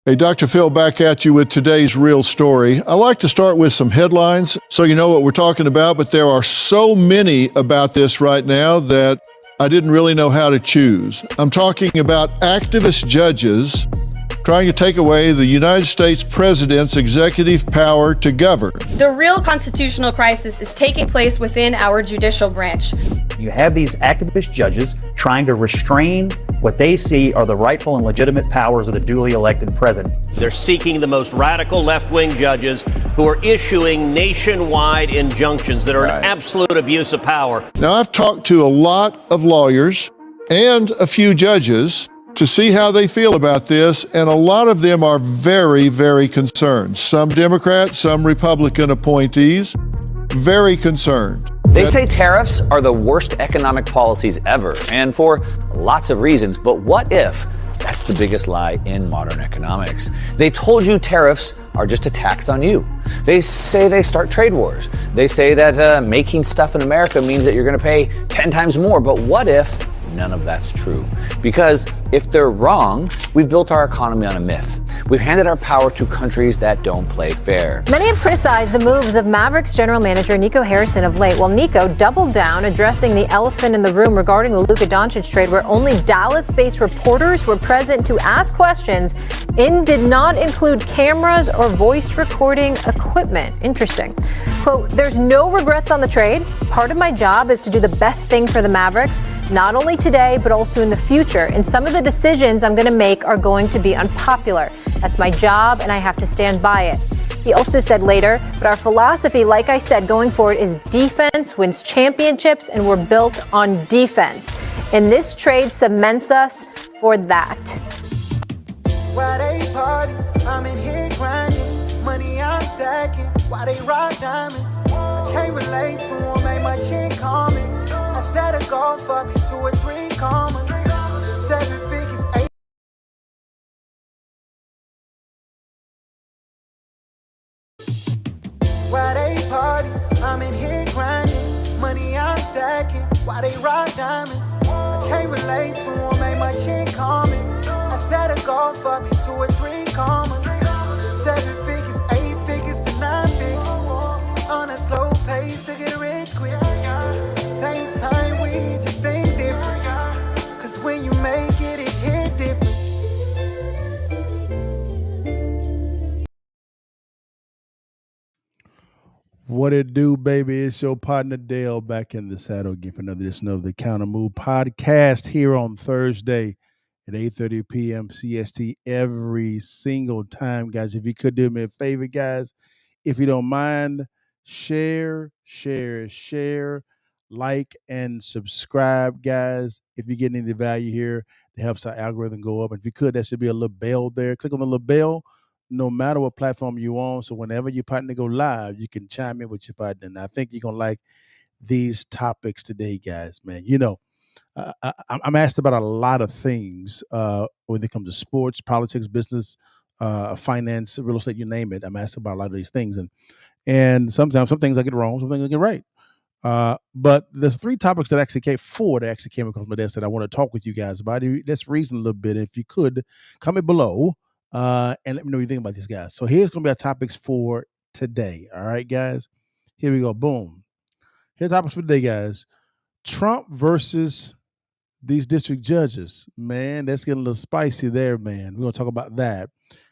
Hey, Dr. Phil, back at you with today's real story. I like to start with some headlines so you know what we're talking about, but there are so many about this right now that I didn't really know how to choose. I'm talking about activist judges trying to take away the United States president's executive power to govern. The real constitutional crisis is taking place within our judicial branch. You have these activist judges trying to restrain what they see are the rightful and legitimate powers of the duly elected president. They're seeking the most radical left-wing judges who are issuing nationwide injunctions that are an absolute abuse of power. Now, I've talked to a lot of lawyers and a few judges to see how they feel about this, and a lot of them are very, very concerned. Some Democrat, some Republican appointees, very concerned. They say tariffs are the worst economic policies ever, and for lots of reasons. But what if that's the biggest lie in modern economics? They told you tariffs are just a tax on you. They say they start trade wars. They say that making stuff in America means that you're going to pay 10 times more. But what if none of that's true? Because if they're wrong, we've built our economy on a myth. We've handed our power to countries that don't play fair. Many have criticized the moves of Mavericks general manager Nico Harrison of late, while Nico doubled down, addressing the elephant in the room regarding the Luka Doncic trade, where only Dallas-based reporters were present to ask questions and did not include cameras or voice recording equipment. Interesting. Quote, "There's no regrets on the trade. Part of my job is to do the best thing for the Mavericks, not only today, but also in the future. And some of the decisions I'm going to make are going to be unpopular. That's my job, and I have to stand by it." He also said later, "But our philosophy, like I said, going forward is defense wins championships, and we're built on defense. And this trade cements us for that." Why they party? I'm in here grinding. Money I'm stacking. Why they rock diamonds? I can't relate to them, ain't my shit common. I set a goal for me, 2 or 3 commas. 7 figures, 8. Why they party? I'm in here grinding. Money I'm stacking. Why they rock diamonds? I can't relate to them, ain't my shit common. I set a goal for me, 2 or 3 commas. 7 figures, 8 figures to 9 figures. On a slow pace to get rich quick. Same time we just think different. Cause when you make it, it hit different. What it do, baby? It's your partner Dale back in the saddle again for another edition of the Counter Move podcast here on Thursday at 8:30 p.m. CST every single time, guys. If you could do me a favor, guys, if you don't mind, share, like, and subscribe, guys. If you're getting any value here, it helps our algorithm go up. And if you could, there should be a little bell there. Click on the little bell, no matter what platform you're on. So whenever your partner go live, you can chime in with your partner. And I think you're going to like these topics today, guys, man. You know, I'm asked about a lot of things when it comes to sports, politics, business, finance, real estate, you name it. I'm asked about a lot of these things. And sometimes some things I get wrong, some things I get right. But there's 3 topics that actually came across my desk that I want to talk with you guys about. Let's reason a little bit. If you could, comment below and let me know what you think about these guys. So here's going to be our topics for today. All right, guys. Here we go. Boom. Here's topics for today, guys. Trump versus these district judges. Man, that's getting a little spicy there, man. We're going to talk about that.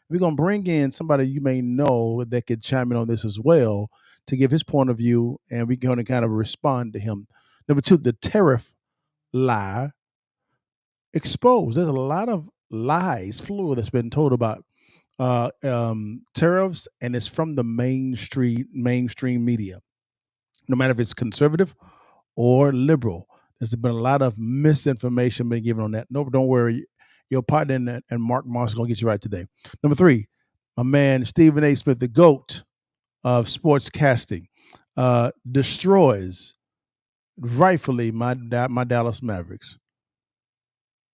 We're going to bring in somebody you may know that could chime in on this as well to give his point of view, and we're going to kind of respond to him. Number 2, the tariff lie exposed. There's a lot of lies, plural, that's been told about tariffs, and it's from the mainstream media. No matter if it's conservative or liberal, there's been a lot of misinformation being given on that. No, don't worry. Your partner and Mark Moss is going to get you right today. Number 3, my man, Stephen A. Smith, the GOAT of sportscasting, destroys rightfully my Dallas Mavericks.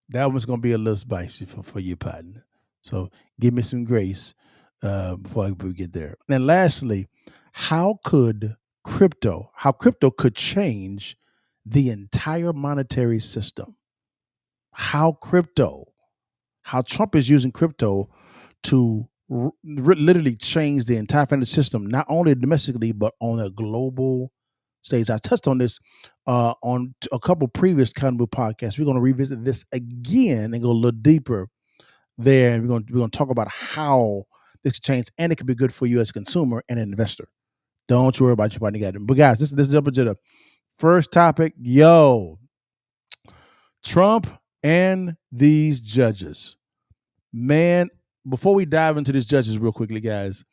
That one's going to be a little spicy for your partner. So give me some grace before we get there. And lastly, how crypto could change the entire monetary system. How Trump is using crypto to literally change the entire financial system, not only domestically, but on a global stage. I touched on this on a couple previous Accountable podcasts. We're going to revisit this again and go a little deeper there. And we're going to talk about how this could change, and it could be good for you as a consumer and an investor. Don't worry about your partner. But guys, this is up to the first topic. Trump and these judges. Man, before we dive into these judges real quickly, guys,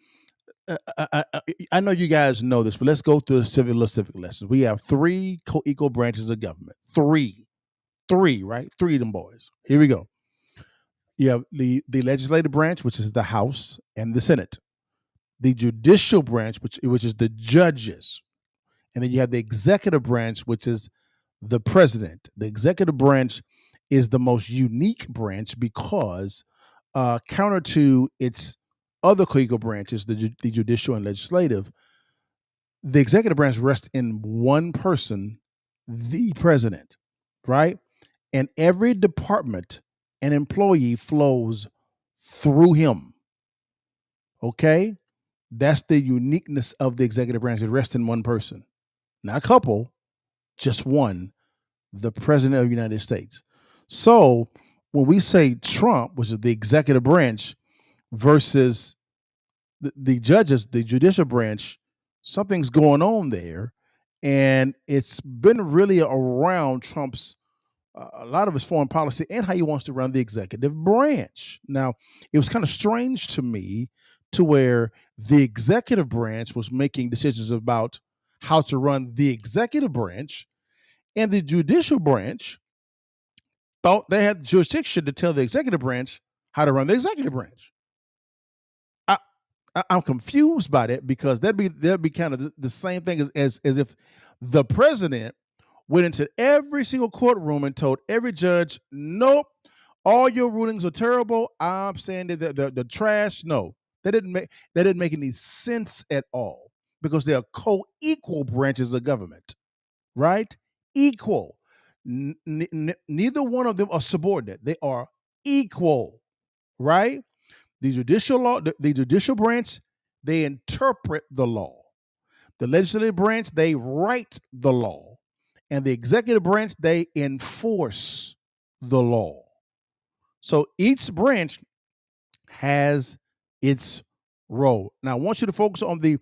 I know you guys know this, but let's go through the civic lessons. We have 3 co-equal branches of government. Three, right? 3 of them boys. Here we go. You have the legislative branch, which is the House and the Senate. The judicial branch, which is the judges. And then you have the executive branch, which is the president. The executive branch is the most unique branch because counter to its other co-equal branches, the judicial and legislative, the executive branch rests in one person, the president, right? And every department and employee flows through him. Okay? That's the uniqueness of the executive branch. It rests in one person, not a couple, just one, the president of the United States. So when we say Trump, which is the executive branch, versus the judges, the judicial branch, something's going on there. And it's been really around Trump's, a lot of his foreign policy and how he wants to run the executive branch. Now, it was kind of strange to me to where the executive branch was making decisions about how to run the executive branch, and the judicial branch thought they had jurisdiction to tell the executive branch how to run the executive branch. I'm confused by that, because that'd be kind of the same thing as if the president went into every single courtroom and told every judge, nope, all your rulings are terrible. I'm saying that the trash. No, that didn't make any sense at all, because they are co-equal branches of government, right? Equal. Neither one of them are subordinate. They are equal, right? The judicial branch, they interpret the law. The legislative branch, they write the law. And the executive branch, they enforce the law. So each branch has its role. Now, I want you to focus on the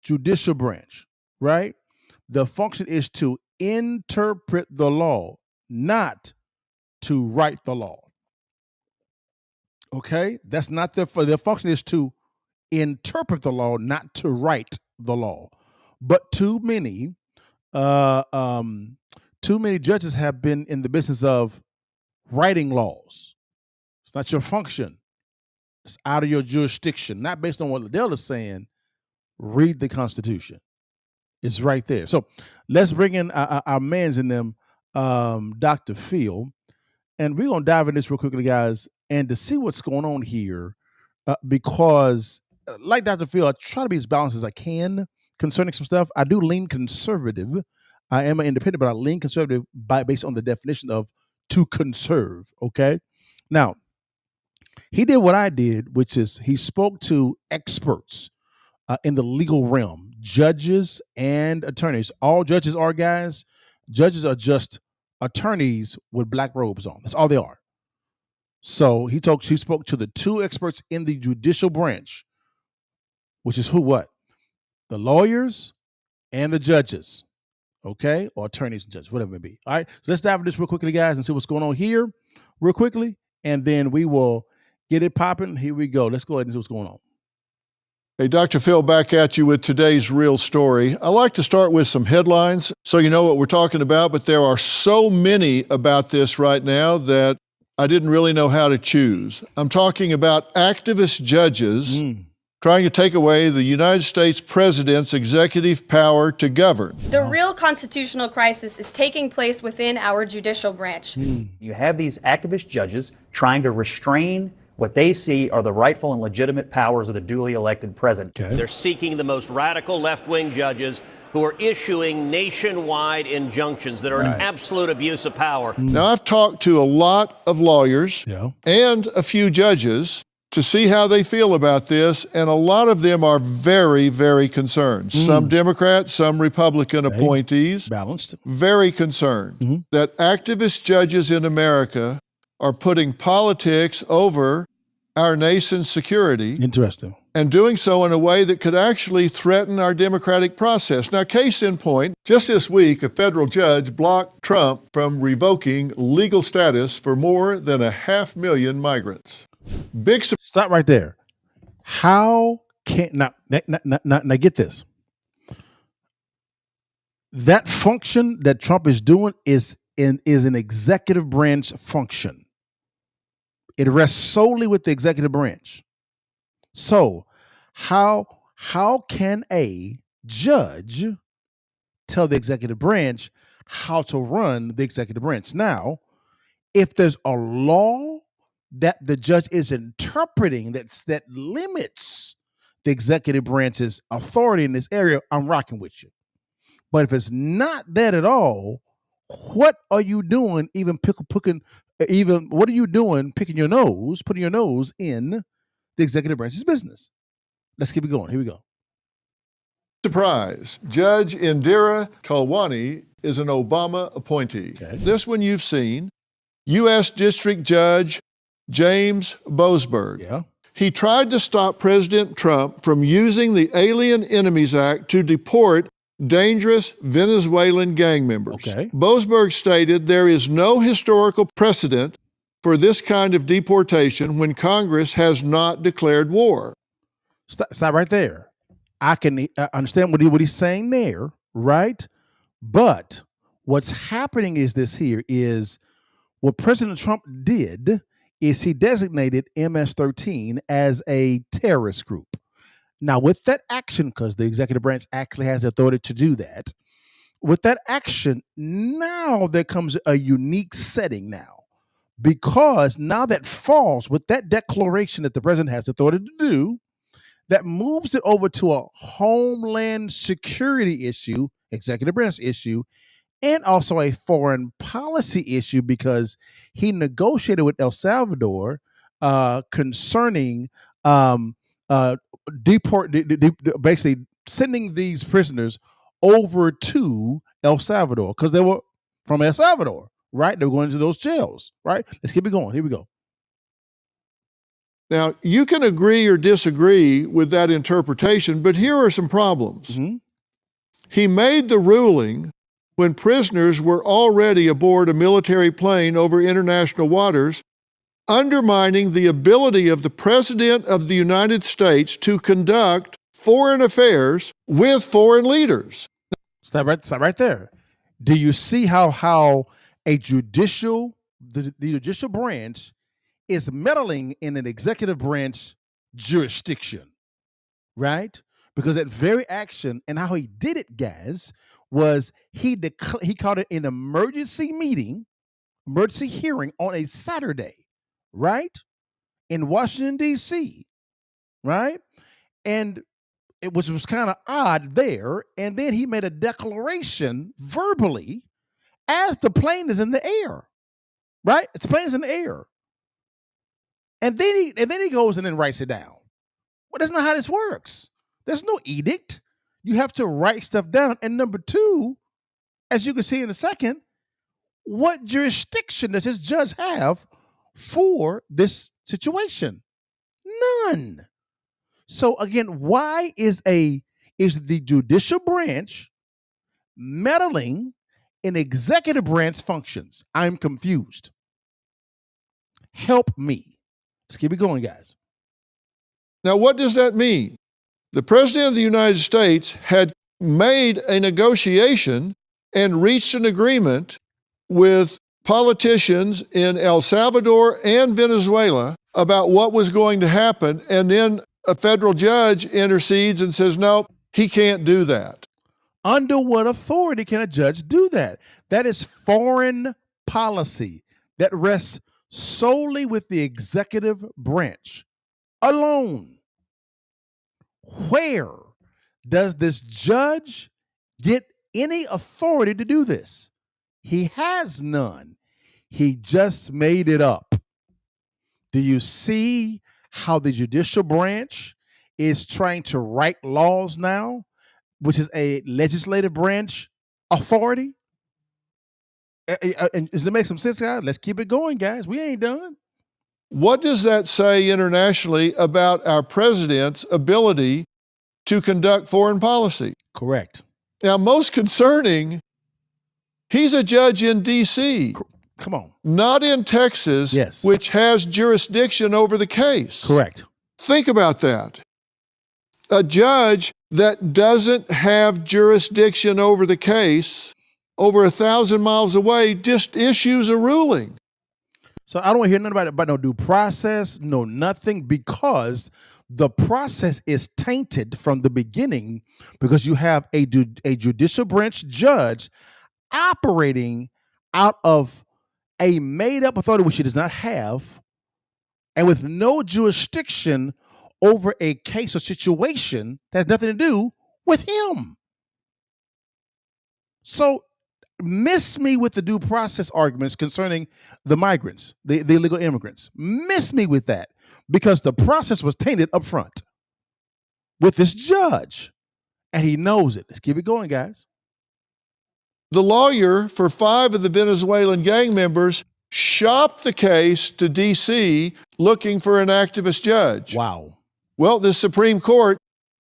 judicial branch, right? The function is to interpret the law, not to write the law. Okay? That's not their function is to interpret the law, not to write the law. But too many judges have been in the business of writing laws. It's not your function. It's out of your jurisdiction, not based on what Liddell is saying. Read the Constitution. It's right there. So let's bring in our mans in them, Dr. Phil, and we're going to dive in this real quickly, guys, and to see what's going on here, because like Dr. Phil, I try to be as balanced as I can concerning some stuff. I do lean conservative. I am an independent, but I lean conservative based on the definition of to conserve, okay? Now, he did what I did, which is he spoke to experts in the legal realm, judges and attorneys. All judges are, guys. Judges are just attorneys with black robes on. That's all they are. So he spoke to the 2 experts in the judicial branch, which is what? The lawyers and the judges, okay? Or attorneys and judges, whatever it may be. All right, so let's dive into this real quickly, guys, and see what's going on here real quickly, and then we will get it popping. Here we go. Let's go ahead and see what's going on. Hey, Dr. Phil, back at you with today's real story. I like to start with some headlines so you know what we're talking about, but there are so many about this right now that I didn't really know how to choose. I'm talking about activist judges trying to take away the United States president's executive power to govern. The real constitutional crisis is taking place within our judicial branch. You have these activist judges trying to restrain what they see are the rightful and legitimate powers of the duly elected president. Okay. They're seeking the most radical left-wing judges who are issuing nationwide injunctions that are an absolute abuse of power. Now, I've talked to a lot of lawyers and a few judges to see how they feel about this, and a lot of them are very, very concerned. Some Democrats, some Republican appointees. Balanced. Very concerned that activist judges in America are putting politics over our nation's security. Interesting. And doing so in a way that could actually threaten our democratic process. Now, case in point, just this week, a federal judge blocked Trump from revoking legal status for more than 500,000 migrants. Stop right there. How can now get this? That function that Trump is doing is an executive branch function. It rests solely with the executive branch. So, how can a judge tell the executive branch how to run the executive branch? Now, if there's a law that the judge is interpreting that limits the executive branch's authority in this area, I'm rocking with you. But if it's not that at all, what are you doing? Putting your nose in the executive branch's business? Let's keep it going. Here we go. Surprise. Judge Indira Talwani is an Obama appointee. Okay. This one you've seen. U.S. District Judge James Boasberg. Yeah. He tried to stop President Trump from using the Alien Enemies Act to deport dangerous Venezuelan gang members. Okay. Boasberg stated there is no historical precedent for this kind of deportation when Congress has not declared war. Stop right there. I can understand what he's saying there, right? But what's happening is what President Trump did is he designated MS-13 as a terrorist group. Now, with that action, because the executive branch actually has the authority to do that, with that action, now there comes a unique setting now. Because now that falls with that declaration that the president has the authority to do, that moves it over to a homeland security issue, executive branch issue, and also a foreign policy issue because he negotiated with El Salvador concerning basically sending these prisoners over to El Salvador because they were from El Salvador, right? They were going into those jails, right? Let's keep it going. Here we go. Now, you can agree or disagree with that interpretation, but here are some problems. He made the ruling when prisoners were already aboard a military plane over international waters, undermining the ability of the President of the United States to conduct foreign affairs with foreign leaders. Stop right there. Do you see how the judicial branch is meddling in an executive branch jurisdiction, right? Because that very action and how he did it, guys, was he called it an emergency hearing on a Saturday, right? In Washington, D.C., right? And it was kind of odd there. And then he made a declaration verbally as the plane is in the air, right? The plane is in the air. And then he goes and then writes it down. Well, that's not how this works. There's no edict. You have to write stuff down. And number two, as you can see in a second, what jurisdiction does his judge have for this situation? None. So again, why is the judicial branch meddling in executive branch functions? I'm confused. Help me. Let's keep it going, guys. Now, what does that mean? The President of the United States had made a negotiation and reached an agreement with politicians in El Salvador and Venezuela about what was going to happen, and then a federal judge intercedes and says, no, he can't do that. Under what authority can a judge do that? That is foreign policy that rests solely with the executive branch alone. Where does this judge get any authority to do this? He has none. He just made it up. Do you see how the judicial branch is trying to write laws now, which is a legislative branch authority? And does it make some sense, guys? Let's keep it going, guys. We ain't done. What does that say internationally about our president's ability to conduct foreign policy? Correct. Now, most concerning, he's a judge in D.C. Come on. Not in Texas, Yes. which has jurisdiction over the case. Correct. Think about that. A judge that doesn't have jurisdiction over the case, over 1,000 miles away, just issues a ruling. So I don't want to hear nothing about no due process, no nothing, because the process is tainted from the beginning because you have a judicial branch judge operating out of a made-up authority which he does not have, and with no jurisdiction over a case or situation that has nothing to do with him. So miss me with the due process arguments concerning the migrants, the illegal immigrants. Miss me with that, because the process was tainted up front with this judge, and he knows it. Let's keep it going, guys. The lawyer for 5 of the Venezuelan gang members shopped the case to D.C. looking for an activist judge. Wow. Well, the Supreme Court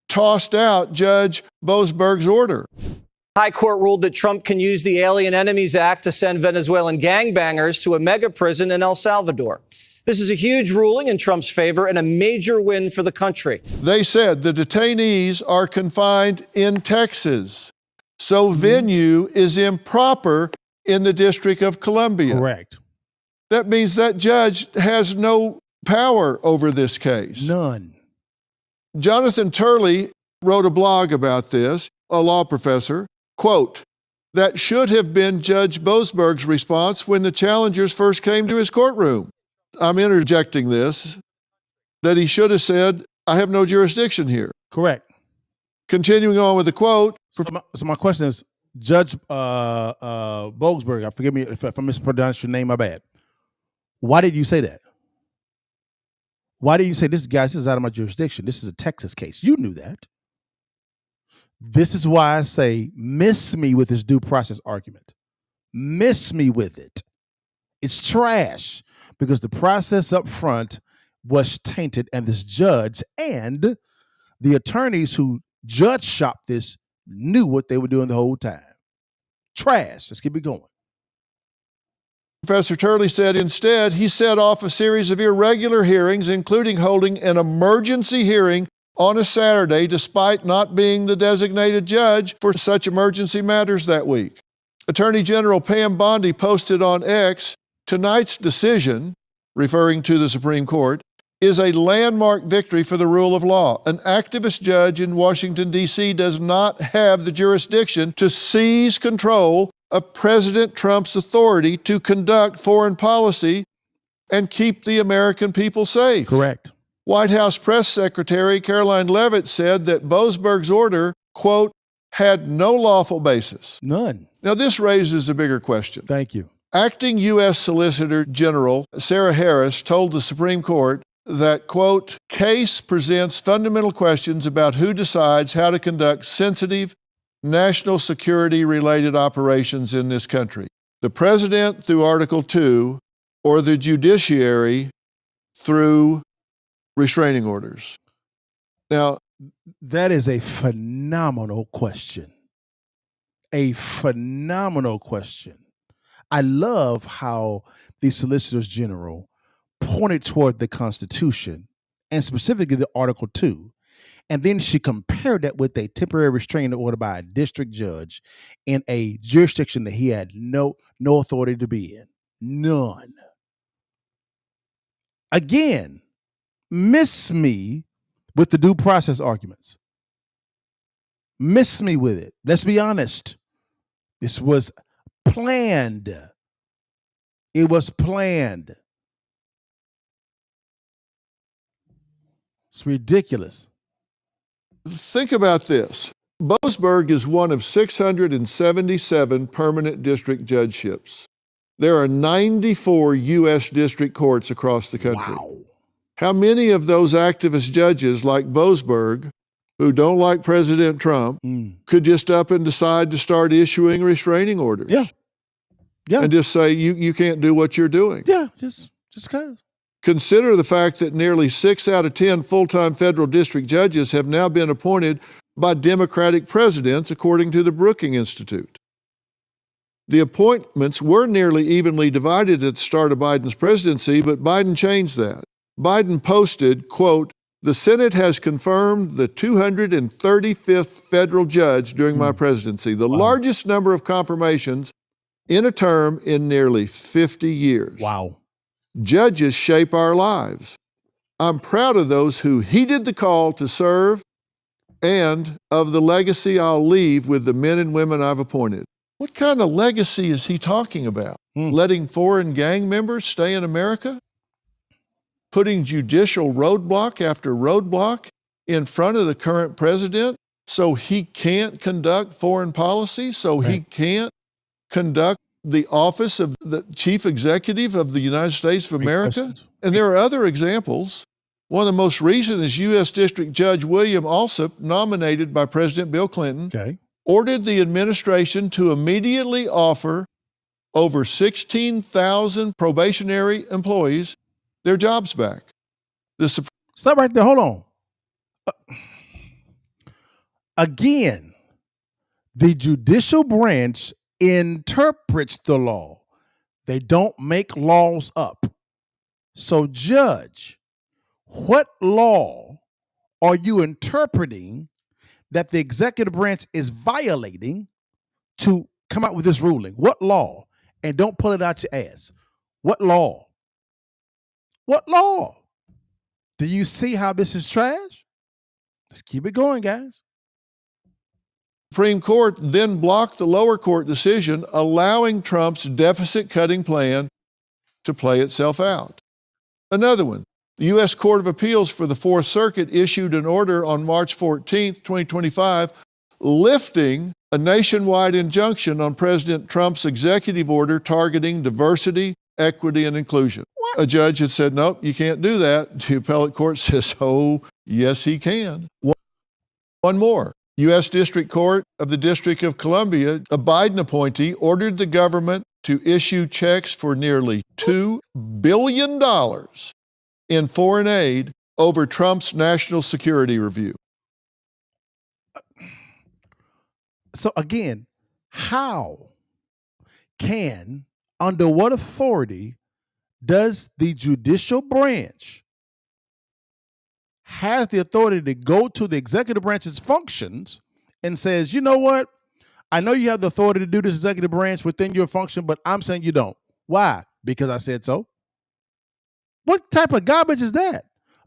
tossed out Judge Boasberg's order. High Court ruled that Trump can use the Alien Enemies Act to send Venezuelan gangbangers to a mega prison in El Salvador. This is a huge ruling in Trump's favor and a major win for the country. They said the detainees are confined in Texas, so venue is improper in the District of Columbia. Correct. That means that judge has no power over this case. None. Jonathan Turley wrote a blog about this, a law professor. Quote, that should have been Judge Boasberg's response when the challengers first came to his courtroom. I'm interjecting this, that he should have said, I have no jurisdiction here. Correct. Continuing on with the quote. So my question is, Judge Boasberg, forgive me if I mispronounced your name, my bad. Why did you say that? Why did you say, this is out of my jurisdiction? This is a Texas case. You knew that. This is why I say, miss me with this due process argument. Miss me with it. It's trash because the process up front was tainted, and this judge and the attorneys who judge shopped this knew what they were doing the whole time. Trash. Let's keep it going. Professor Turley said instead, he set off a series of irregular hearings, including holding an emergency hearing on a Saturday, despite not being the designated judge for such emergency matters that week. Attorney General Pam Bondi posted on X, tonight's decision, referring to the Supreme Court, is a landmark victory for the rule of law. An activist judge in Washington, D.C. does not have the jurisdiction to seize control of President Trump's authority to conduct foreign policy and keep the American people safe. Correct. White House Press Secretary Caroline Leavitt said that Boasberg's order, quote, had no lawful basis. None. Now, this raises a bigger question. Thank you. Acting U.S. Solicitor General Sarah Harris told the Supreme Court that, quote, case presents fundamental questions about who decides how to conduct sensitive national security-related operations in this country. The president through Article 2 or the judiciary through restraining orders. Now, that is a phenomenal question. A phenomenal question. I love how the Solicitors General pointed toward the Constitution and specifically the Article 2. And then she compared that with a temporary restraining order by a district judge in a jurisdiction that he had no authority to be in. None. Again, miss me with the due process arguments. Miss me with it. Let's be honest. This was planned. It was planned. It's ridiculous. Think about this. Boasberg is one of 677 permanent district judgeships. There are 94 U.S. district courts across the country. Wow. How many of those activist judges like Boasberg, who don't like President Trump, could just up and decide to start issuing restraining orders? Yeah. And just say, you can't do what you're doing. Yeah, just because. Consider the fact that nearly 6 out of 10 full-time federal district judges have now been appointed by Democratic presidents, according to the Brookings Institute. The appointments were nearly evenly divided at the start of Biden's presidency, but Biden changed that. Biden posted, quote, "The Senate has confirmed the 235th federal judge during my presidency, the largest number of confirmations in a term in nearly 50 years. Wow. Judges shape our lives. I'm proud of those who heeded the call to serve and of the legacy I'll leave with the men and women I've appointed." What kind of legacy is he talking about? Letting foreign gang members stay in America? Putting judicial roadblock after roadblock in front of the current president so he can't conduct foreign policy, so he can't conduct the office of the chief executive of the United States of America? And there are other examples. One of the most recent is U.S. District Judge William Alsup, nominated by President Bill Clinton, ordered the administration to immediately offer over 16,000 probationary employees their jobs back. Stop right there. Hold on. Again, the judicial branch interprets the law. They don't make laws up. So, Judge, what law are you interpreting that the executive branch is violating to come out with this ruling? What law? And don't pull it out your ass. What law? What law? Do you see how this is trash? Let's keep it going, guys. Supreme Court then blocked the lower court decision, allowing Trump's deficit-cutting plan to play itself out. Another one, the U.S. Court of Appeals for the Fourth Circuit issued an order on March 14, 2025, lifting a nationwide injunction on President Trump's executive order targeting diversity, equity, and inclusion. What? A judge had said, nope, you can't do that. The appellate court says, oh, yes, he can. One more. U.S. District Court of the District of Columbia, a Biden appointee, ordered the government to issue checks for nearly $2 billion in foreign aid over Trump's national security review. So again, how can, under what authority does the judicial branch has the authority to go to the executive branch's functions and says, you know what? I know you have the authority to do this executive branch within your function, but I'm saying you don't. Why? Because I said so. What type of garbage is that?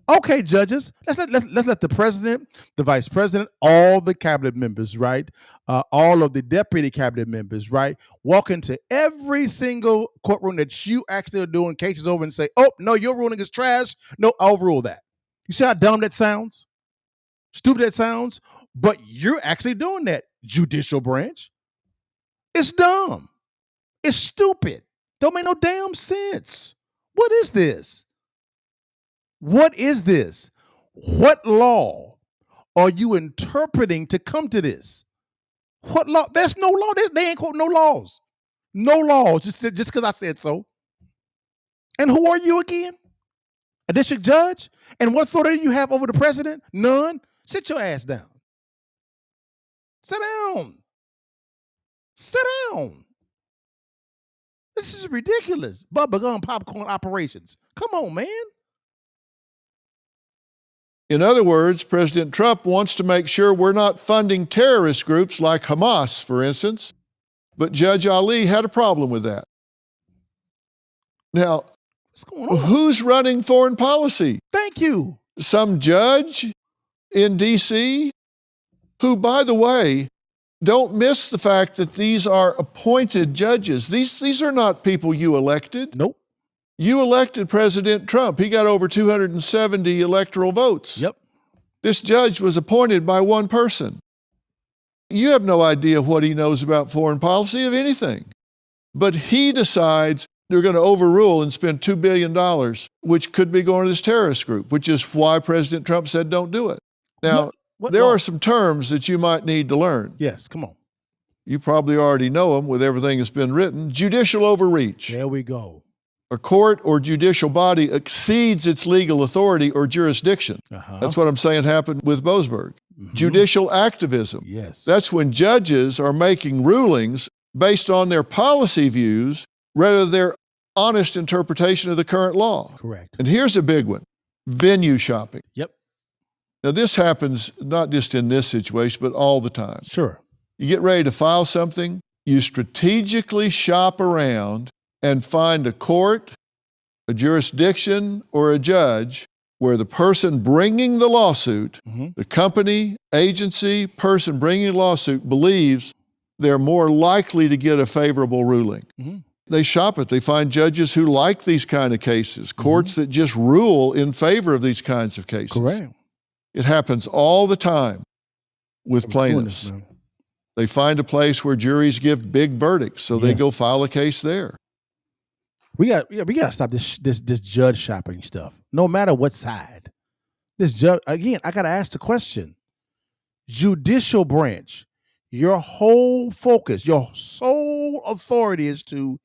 Okay, judges, let's let the president, the vice president, all the cabinet members, right? All of the deputy cabinet members, right? Walk into every single courtroom that you actually are doing cases over and say, oh, no, your ruling is trash. No, I'll overrule that. You see how dumb that sounds? Stupid that sounds? But you're actually doing that, judicial branch. It's dumb. It's stupid. Don't make no damn sense. What is this? What is this? What law are you interpreting to come to this? What law? There's no law. They ain't quoting no laws. No laws, just because I said so. And who are you again? A district judge? And what authority do you have over the president? None. Sit your ass down. Sit down. Sit down. This is ridiculous. Bubblegum popcorn operations. Come on, man. In other words, President Trump wants to make sure we're not funding terrorist groups like Hamas, for instance. But Judge Ali had a problem with that. Now, what's going on? Who's running foreign policy? Thank you. Some judge in D.C. who, by the way, don't miss the fact that these are appointed judges. These are not people you elected. Nope. You elected President Trump. He got over 270 electoral votes. Yep. This judge was appointed by one person. You have no idea what he knows about foreign policy of anything. But he decides they're going to overrule and spend $2 billion, which could be going to this terrorist group, which is why President Trump said don't do it. Now, there are some terms that you might need to learn. Yes, come on. You probably already know them with everything that's been written. Judicial overreach. There we go. A court or judicial body exceeds its legal authority or jurisdiction. That's what I'm saying happened with Boasberg. Judicial activism. Yes. That's when judges are making rulings based on their policy views rather than their honest interpretation of the current law. Correct. And here's a big one, venue shopping. Yep. Now this happens not just in this situation, but all the time. Sure. You get ready to file something, you strategically shop around and find a court, a jurisdiction, or a judge where the person bringing the lawsuit, the company, agency, person bringing the lawsuit believes they're more likely to get a favorable ruling. They shop it. They find judges who like these kind of cases, courts that just rule in favor of these kinds of cases. Correct. It happens all the time with plaintiffs. They find a place where juries give big verdicts, so they go file a case there. We got to stop this judge shopping stuff. No matter what side. This judge, again, I got to ask the question. Judicial branch, your whole focus, your sole authority is to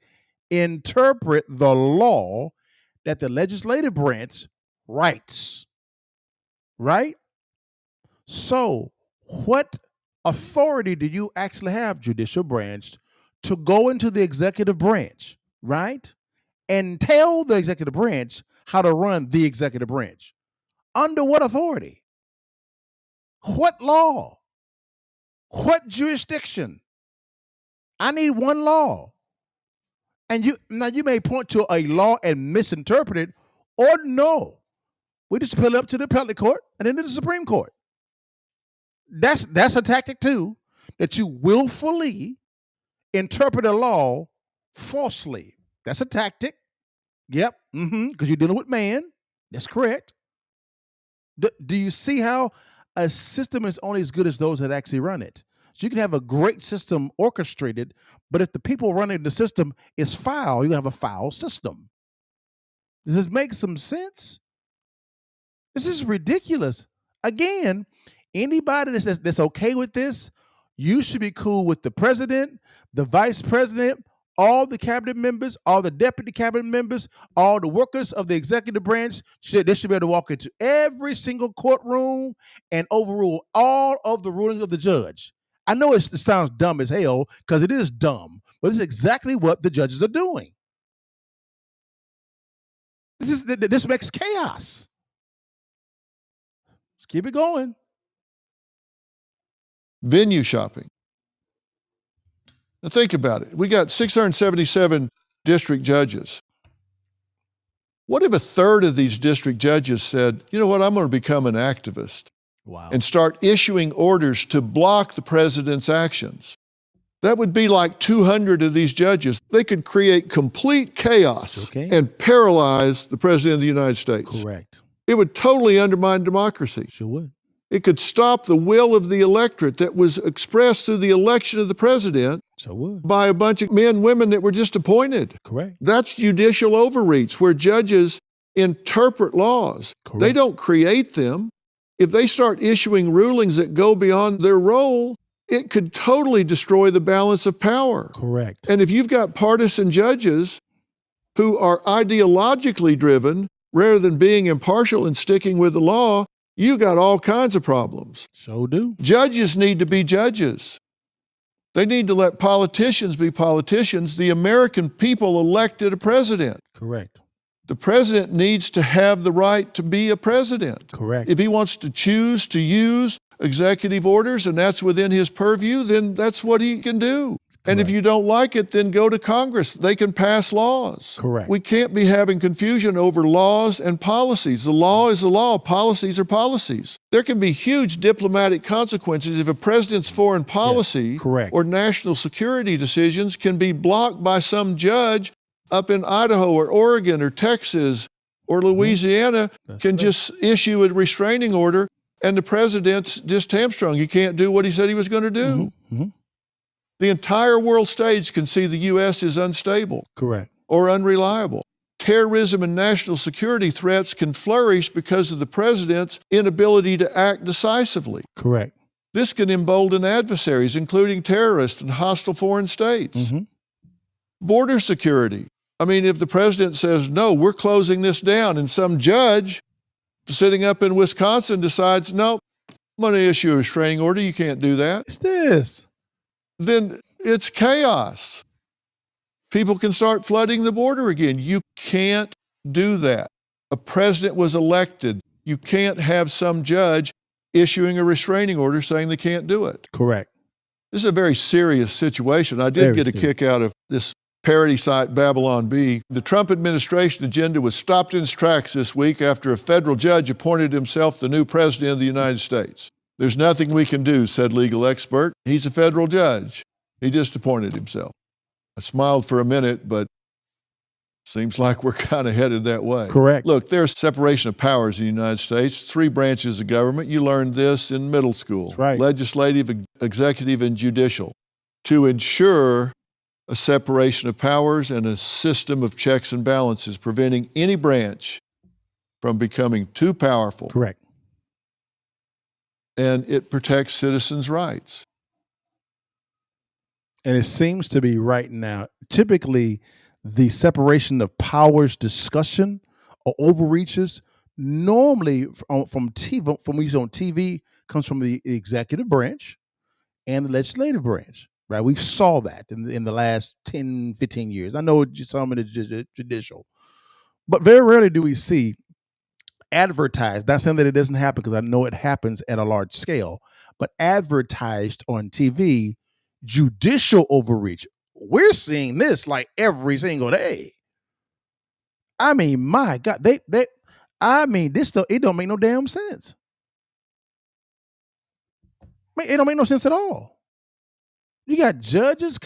interpret the law that the legislative branch writes. Right? So, what authority do you actually have, judicial branch, to go into the executive branch, right? And tell the executive branch how to run the executive branch? Under what authority? What law? What jurisdiction? I need one law. And you may point to a law and misinterpret it, or no. We just appeal it up to the appellate court and then to the Supreme Court. That's a tactic too, that you willfully interpret a law falsely. That's a tactic. Yep. Because you're dealing with man. That's correct. Do you see how a system is only as good as those that actually run it? So you can have a great system orchestrated, but if the people running the system is foul, you have a foul system. Does this make some sense? This is ridiculous. Again, anybody that's okay with this, you should be cool with the president, the vice president, all the cabinet members, all the deputy cabinet members, all the workers of the executive branch. They should be able to walk into every single courtroom and overrule all of the rulings of the judge. I know it sounds dumb as hell, because it is dumb, but it's exactly what the judges are doing. This makes chaos. Let's keep it going. Venue shopping. Now think about it. We got 677 district judges. What if a third of these district judges said, you know what, I'm going to become an activist and start issuing orders to block the president's actions? That would be like 200 of these judges. They could create complete chaos and paralyze the president of the United States. Correct. It would totally undermine democracy. Sure would. It could stop the will of the electorate that was expressed through the election of the president by a bunch of men and women that were just appointed. Correct. That's judicial overreach, where judges interpret laws. Correct. They don't create them. If they start issuing rulings that go beyond their role, it could totally destroy the balance of power. Correct. And if you've got partisan judges who are ideologically driven rather than being impartial and sticking with the law, you got all kinds of problems. So do. Judges need to be judges. They need to let politicians be politicians. The American people elected a president. Correct. The president needs to have the right to be a president. Correct. If he wants to choose to use executive orders and that's within his purview, then that's what he can do. And if you don't like it, then go to Congress. They can pass laws. Correct. We can't be having confusion over laws and policies. The law is the law. Policies are policies. There can be huge diplomatic consequences if a president's foreign policy or national security decisions can be blocked by some judge up in Idaho or Oregon or Texas or Louisiana can just issue a restraining order and the president's just hamstrung. He can't do what he said he was going to do. The entire world stage can see the U.S. is unstable. Correct. or unreliable. Terrorism and national security threats can flourish because of the president's inability to act decisively. Correct. This can embolden adversaries, including terrorists and hostile foreign states. Border security. I mean, if the president says, no, we're closing this down, and some judge sitting up in Wisconsin decides, no, I'm going to issue a restraining order, you can't do that. It's this. Then it's chaos. People can start flooding the border again. You can't do that. A president was elected. You can't have some judge issuing a restraining order saying they can't do it. Correct. This is a very serious situation. I did get a kick out of this parody site, Babylon Bee. The Trump administration agenda was stopped in its tracks this week after a federal judge appointed himself the new president of the United States. There's nothing we can do, said legal expert. He's a federal judge. He just appointed himself. I smiled for a minute, but seems like we're kind of headed that way. Correct. Look, there's separation of powers in the United States, 3 branches of government. You learned this in middle school. That's right. Legislative, executive, and judicial. To ensure a separation of powers and a system of checks and balances, preventing any branch from becoming too powerful. Correct. And it protects citizens' rights. And it seems to be right now, typically the separation of powers discussion or overreaches normally from TV, from we use on TV, comes from the executive branch and the legislative branch, right? We've saw that in the last 10, 15 years. I know some in the judicial, but very rarely do we see advertised, not saying that it doesn't happen because I know it happens at a large scale, but advertised on TV, judicial overreach. We're seeing this like every single day. I mean, my God, this stuff, it don't make no damn sense. It don't make no sense at all. You got judges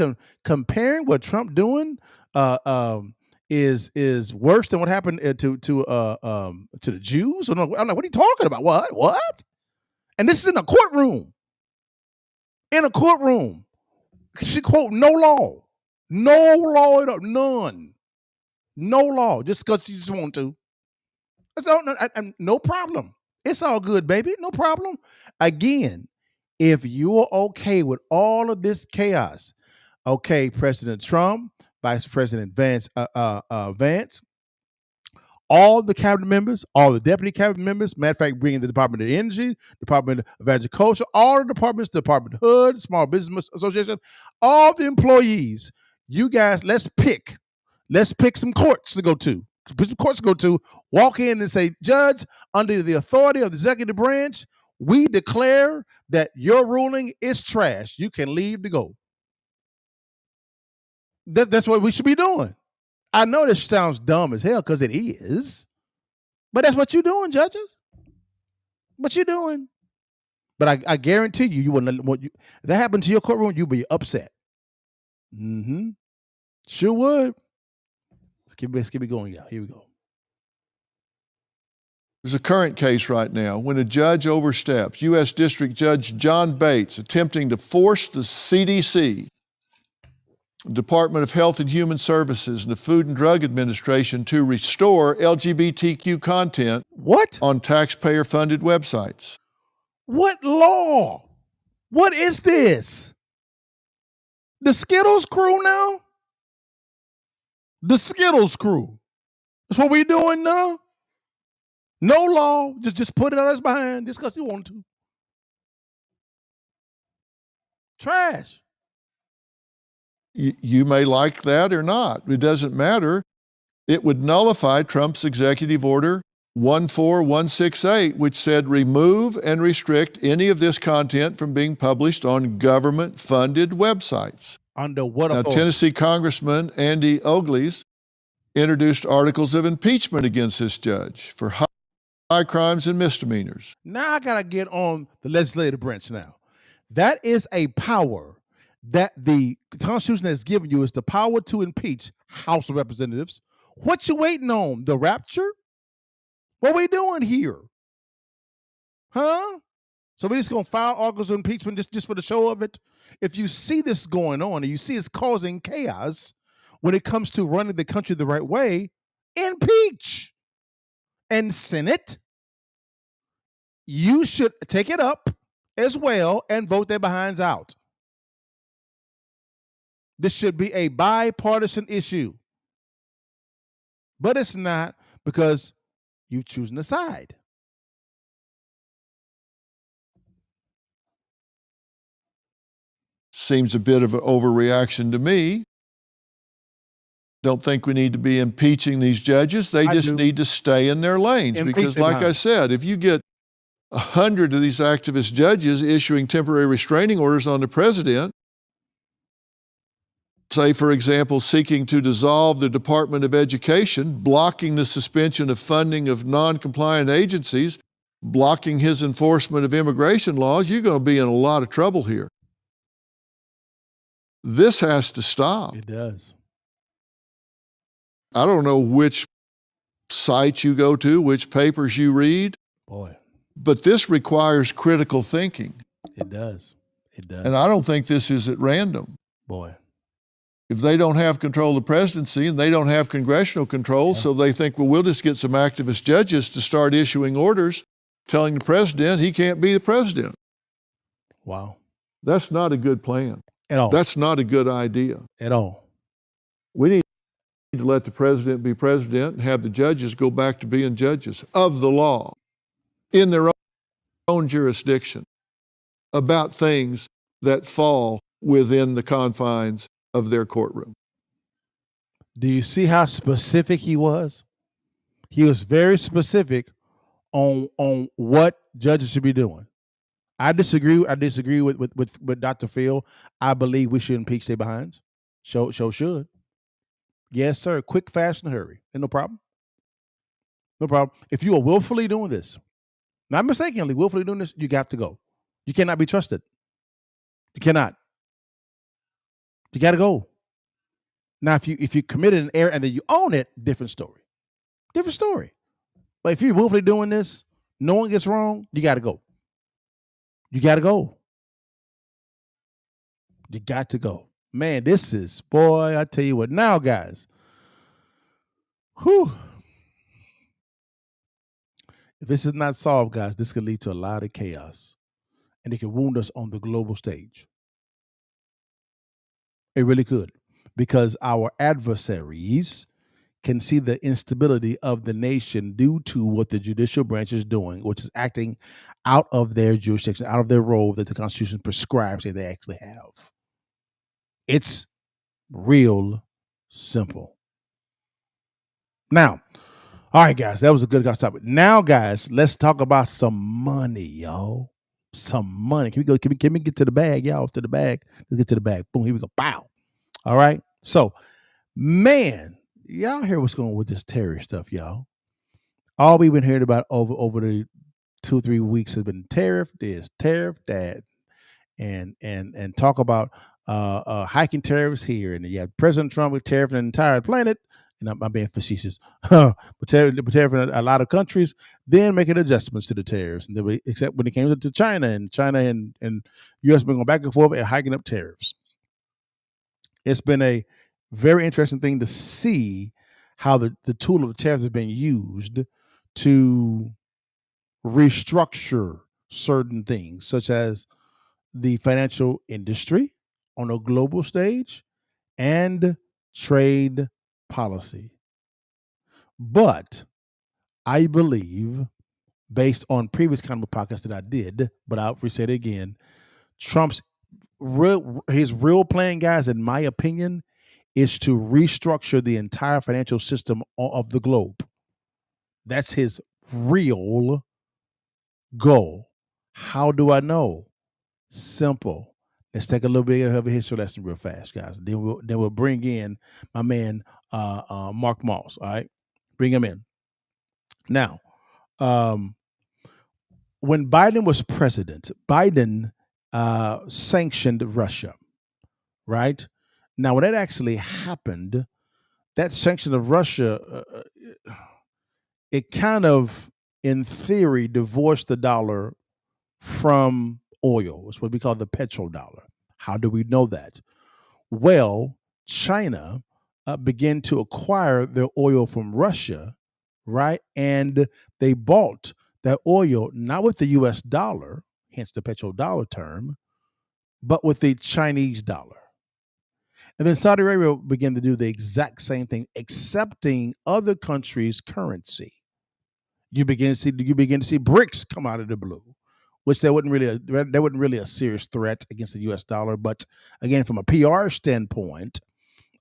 comparing what Trump doing is worse than what happened to the Jews. I'm like, what are you talking about? What? And this is in a courtroom. In a courtroom. She quote no law at all, none, no law, just because you just want to. No problem. It's all good, baby. No problem. Again, if you're okay with all of this chaos, okay, President Trump, Vice President Vance, all the cabinet members, all the deputy cabinet members, matter of fact, bringing the Department of Energy, Department of Agriculture, all the departments, Department of HUD, Small Business Association, all the employees, you guys, let's pick some courts to go to. Walk in and say, Judge, under the authority of the executive branch, we declare that your ruling is trash. You can leave to go. That's what we should be doing. I know this sounds dumb as hell because it is, but that's what you're doing, judges. What you're doing. But I guarantee you, if that happened to your courtroom, you'd be upset. Sure would. Let's keep it going, y'all. Here we go. There's a current case right now when a judge oversteps. U.S. District Judge John Bates attempting to force the CDC, Department of Health and Human Services, and the Food and Drug Administration to restore LGBTQ content on taxpayer-funded websites. What law? What is this? The Skittles crew now? The Skittles crew. That's what we doing now? No law. Just put it on us behind just because you want to. Trash. You may like that or not. It doesn't matter. It would nullify Trump's executive order 14168, which said remove and restrict any of this content from being published on government-funded websites. Under what authority? Now, Tennessee Congressman Andy Ogles introduced articles of impeachment against this judge for high crimes and misdemeanors. Now I got to get on the legislative branch now. That is a power that the Constitution has given you, is the power to impeach House of Representatives. What you waiting on? The rapture? What we doing here? Huh? So we just going to file articles of impeachment just for the show of it? If you see this going on and you see it's causing chaos, when it comes to running the country the right way, impeach. And Senate, you should take it up as well and vote their behinds out. This should be a bipartisan issue. But it's not, because you've chosen a side. Seems a bit of an overreaction to me. Don't think we need to be impeaching these judges. They just need to stay in their lanes. Because like I said, if you get 100 of these activist judges issuing temporary restraining orders on the president, say, for example, seeking to dissolve the Department of Education, blocking the suspension of funding of non-compliant agencies, blocking his enforcement of immigration laws, you're going to be in a lot of trouble here. This has to stop. It does. I don't know which sites you go to, which papers you read. Boy. But this requires critical thinking. It does. It does. And I don't think this is at random. Boy. If they don't have control of the presidency and they don't have congressional control, so they think, well, we'll just get some activist judges to start issuing orders telling the president he can't be the president. Wow. That's not a good plan. At all. That's not a good idea. At all. We need to let the president be president and have the judges go back to being judges of the law in their own jurisdiction about things that fall within the confines of their courtroom. Do you see how specific he was? He was very specific on what judges should be doing. I disagree with Dr. Phil. I believe we should impeach their behinds. Show should. Yes, sir. Quick, fast, and hurry. And no problem. No problem. If you are willfully doing this, not mistakenly, willfully doing this, you got to go. You cannot be trusted. You cannot. You got to go. Now, if you committed an error and then you own it, different story. Different story. But if you're willfully doing this, no one gets wrong, you got to go. You got to go. You got to go. Man, this is, boy, I tell you what. Now, guys, whew. If this is not solved, guys, this could lead to a lot of chaos. And it could wound us on the global stage. It really could. Because our adversaries can see the instability of the nation due to what the judicial branch is doing, which is acting out of their jurisdiction, out of their role that the Constitution prescribes that they actually have. It's real simple. Now, all right, guys, that was a good topic. Now, guys, let's talk about some money, y'all. Some money. Can we get to the bag, y'all? To the bag. Let's get to the bag. Boom, here we go. Bow. All right. So, man, y'all hear what's going on with this tariff stuff, y'all. All we've been hearing about over the 2-3 weeks has been tariff this, tariff that, and talk about hiking tariffs here. And you have President Trump with tariff the entire planet. And I'm being facetious, but tariff in a lot of countries, then making adjustments to the tariffs. And then except when it came to China and U.S. been going back and forth and hiking up tariffs. It's been a very interesting thing to see how the tool of the tariffs has been used to restructure certain things, such as the financial industry on a global stage and trade policy. But I believe, based on previous kind of podcasts that I did, but I'll say it again, Trump's real plan, guys, in my opinion, is to restructure the entire financial system of the globe. That's his real goal. How do I know? Simple. Let's take a little bit of a history lesson real fast, guys. Then we'll bring in my man Mark Moss. All right, bring him in. Now, when Biden was president, Biden sanctioned Russia. Right now, when that actually happened, that sanction of Russia, it kind of, in theory, divorced the dollar from oil. It's what we call the petrodollar. How do we know that? Well, China began to acquire their oil from Russia, right? And they bought that oil not with the US dollar, hence the petrodollar term, but with the Chinese dollar. And then Saudi Arabia began to do the exact same thing, accepting other countries' currency. You begin to see BRICS come out of the blue, which they wasn't really a serious threat against the U.S. dollar. But again, from a PR standpoint,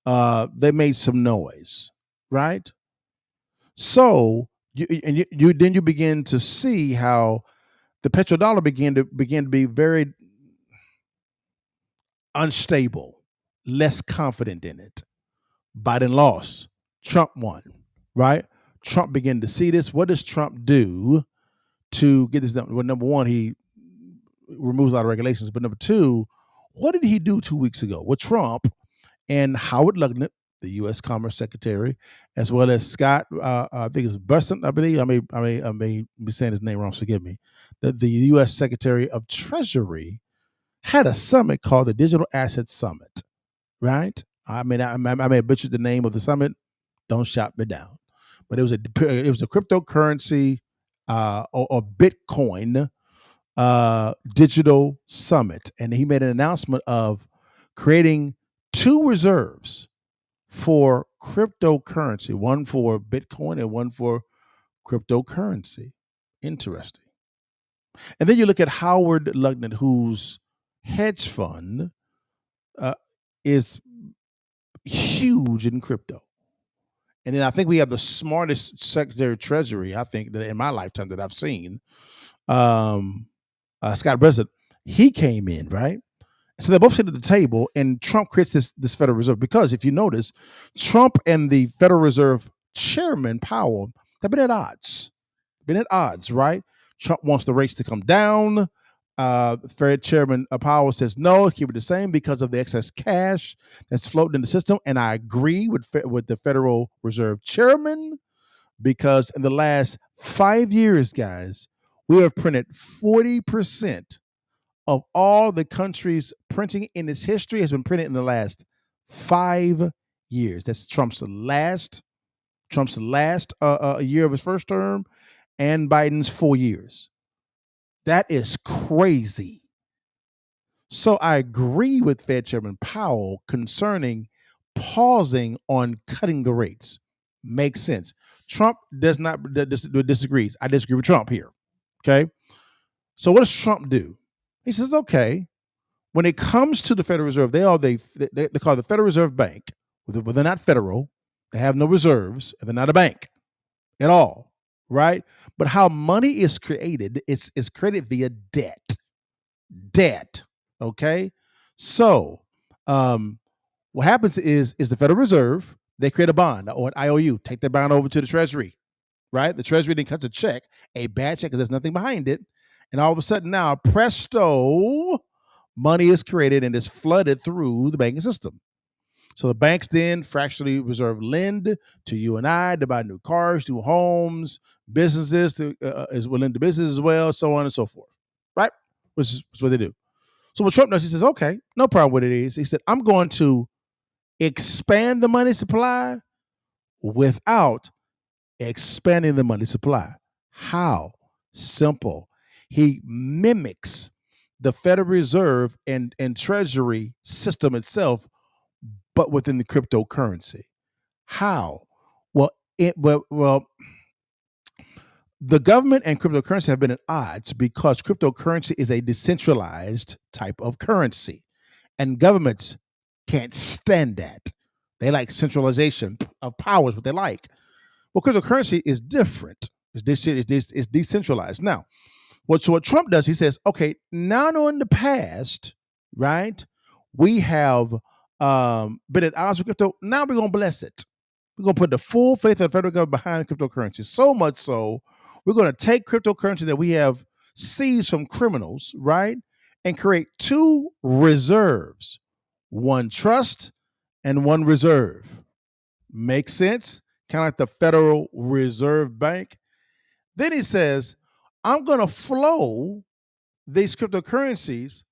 they made some noise, right? So you begin to see how the petrodollar began to be very unstable, less confident in it. Biden lost. Trump won, right? Trump began to see this. What does Trump do to get this done? Well, number one, he removes a lot of regulations. But number two, what did he do 2 weeks ago? Well, Trump and Howard Lutnick, the U.S. Commerce Secretary, as well as Scott, I think it's Bessent, I believe. I may be saying his name wrong. Forgive me. The U.S. Secretary of Treasury had a summit called the Digital Asset Summit, right? I may have butchered the name of the summit. Don't shot me down. But it was a cryptocurrency or Bitcoin digital summit. And he made an announcement of creating 2 reserves for cryptocurrency, one for Bitcoin and one for cryptocurrency. Interesting. And then you look at Howard Lutnick, whose hedge fund is huge in crypto. And then I think we have the smartest Secretary of Treasury, I think, that in my lifetime that I've seen, Scott Bessent. He came in, right? So they both sit at the table, and Trump creates this Federal Reserve. Because if you notice, Trump and the Federal Reserve Chairman Powell have been at odds. Right? Trump wants the rates to come down. Fed Chairman Powell says no, keep it the same because of the excess cash that's floating in the system. And I agree with the Federal Reserve Chairman, because in the last 5 years, guys, we have printed 40% of all the country's printing in its history has been printed in the last 5 years. That's Trump's last year of his first term and Biden's 4 years. That is crazy. So I agree with Fed Chairman Powell concerning pausing on cutting the rates. Makes sense. Trump disagrees. I disagree with Trump here. Okay. So what does Trump do? He says, okay, when it comes to the Federal Reserve, they call it the Federal Reserve Bank, but they're not federal. They have no reserves, and they're not a bank at all. Right? But how money is created, it's created via debt. Okay? So what happens is the Federal Reserve, they create a bond or an IOU, take that bond over to the Treasury, right? The Treasury then cuts a check, a bad check, because there's nothing behind it. And all of a sudden now, presto, money is created and is flooded through the banking system. So the banks then fractionally reserve lend to you and I to buy new cars, new homes, businesses will lend to business as well, so on and so forth, right? Which is what they do. So what Trump does, he says, okay, no problem with it is. He said, I'm going to expand the money supply without expanding the money supply. How? Simple. He mimics the Federal Reserve and Treasury system itself, but within the cryptocurrency. How? Well, the government and cryptocurrency have been at odds because cryptocurrency is a decentralized type of currency, and governments can't stand that. They like centralization of power is what they like. Well, cryptocurrency is different. It's decentralized. Now, what Trump does, he says, okay, now in the past, right, we have been at odds with crypto. Now we're going to bless it. We're going to put the full faith of the federal government behind cryptocurrency. So much so, we're going to take cryptocurrency that we have seized from criminals, right, and create 2 reserves, one trust and one reserve. Makes sense? Kind of like the Federal Reserve Bank. Then he says, I'm going to flow these cryptocurrencies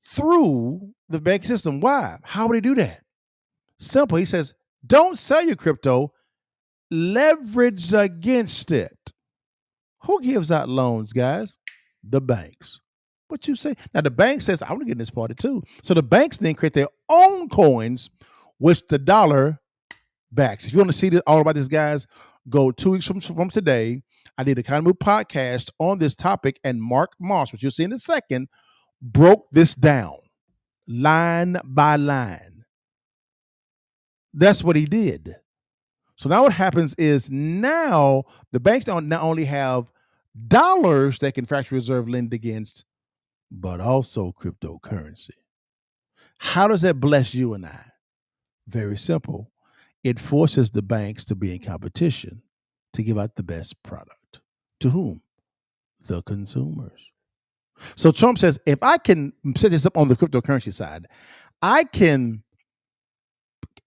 through the banking system. Why? How would he do that? Simple. He says, don't sell your crypto, leverage against it. Who gives out loans, guys? The banks. What you say? Now, the bank says, I want to get in this party too. So the banks then create their own coins, which the dollar backs. If you want to see this, all about this, guys, go 2 weeks from today. I did a Kind of Move podcast on this topic, and Mark Moss, which you'll see in a second, broke this down line by line. That's what he did. So now what happens is now the banks don't not only have dollars they can fractional reserve lend against, but also cryptocurrency. How does that bless you and I? Very simple. It forces the banks to be in competition to give out the best product. To whom? The consumers. So Trump says, if I can set this up on the cryptocurrency side, I can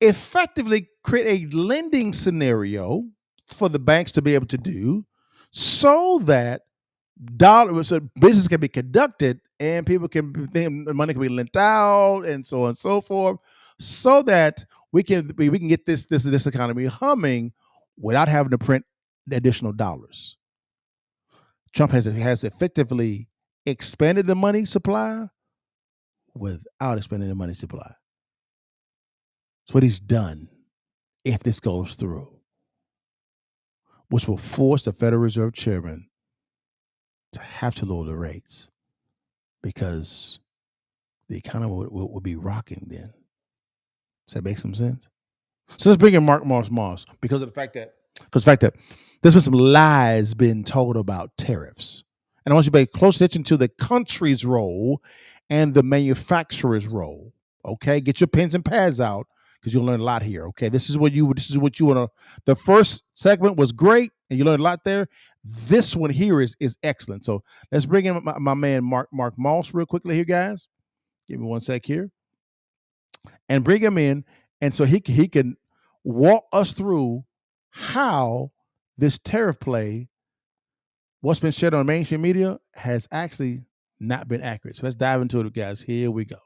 effectively create a lending scenario for the banks to be able to do so that business can be conducted and people money can be lent out and so on and so forth, so that we can get this economy humming without having to print additional dollars. Trump has effectively expanded the money supply without expanding the money supply. That's what he's done if this goes through, which will force the Federal Reserve Chairman to have to lower the rates because the economy will be rocking then. Does that make some sense? So let's bring in Mark Moss because of the fact that there's been some lies being told about tariffs. And I want you to pay close attention to the country's role and the manufacturer's role. Okay, get your pens and pads out because you'll learn a lot here. Okay, this is what you want to. The first segment was great, and you learned a lot there. This one here is excellent. So let's bring in my man Mark Moss real quickly here, guys. Give me 1 sec here, and bring him in, and so he can walk us through how this tariff play, what's been shared on mainstream media, has actually not been accurate. So let's dive into it, guys. Here we go.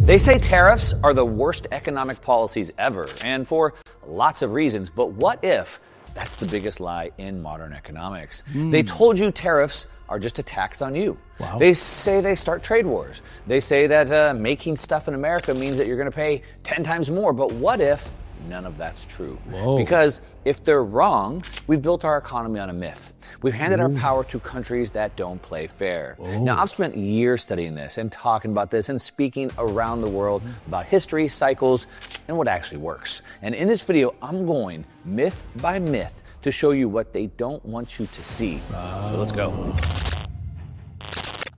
They say tariffs are the worst economic policies ever, and for lots of reasons. But what if that's the biggest lie in modern economics? They told you tariffs are just a tax on you. Wow. They say they start trade wars. They say that making stuff in America means that you're going to pay 10 times more. But what if none of that's true? Whoa. Because if they're wrong, we've built our economy on a myth. We've handed our power to countries that don't play fair. Now, I've spent years studying this and talking about this and speaking around the world about history, cycles, and what actually works. And in this video, I'm going myth by myth to show you what they don't want you to see. So let's go.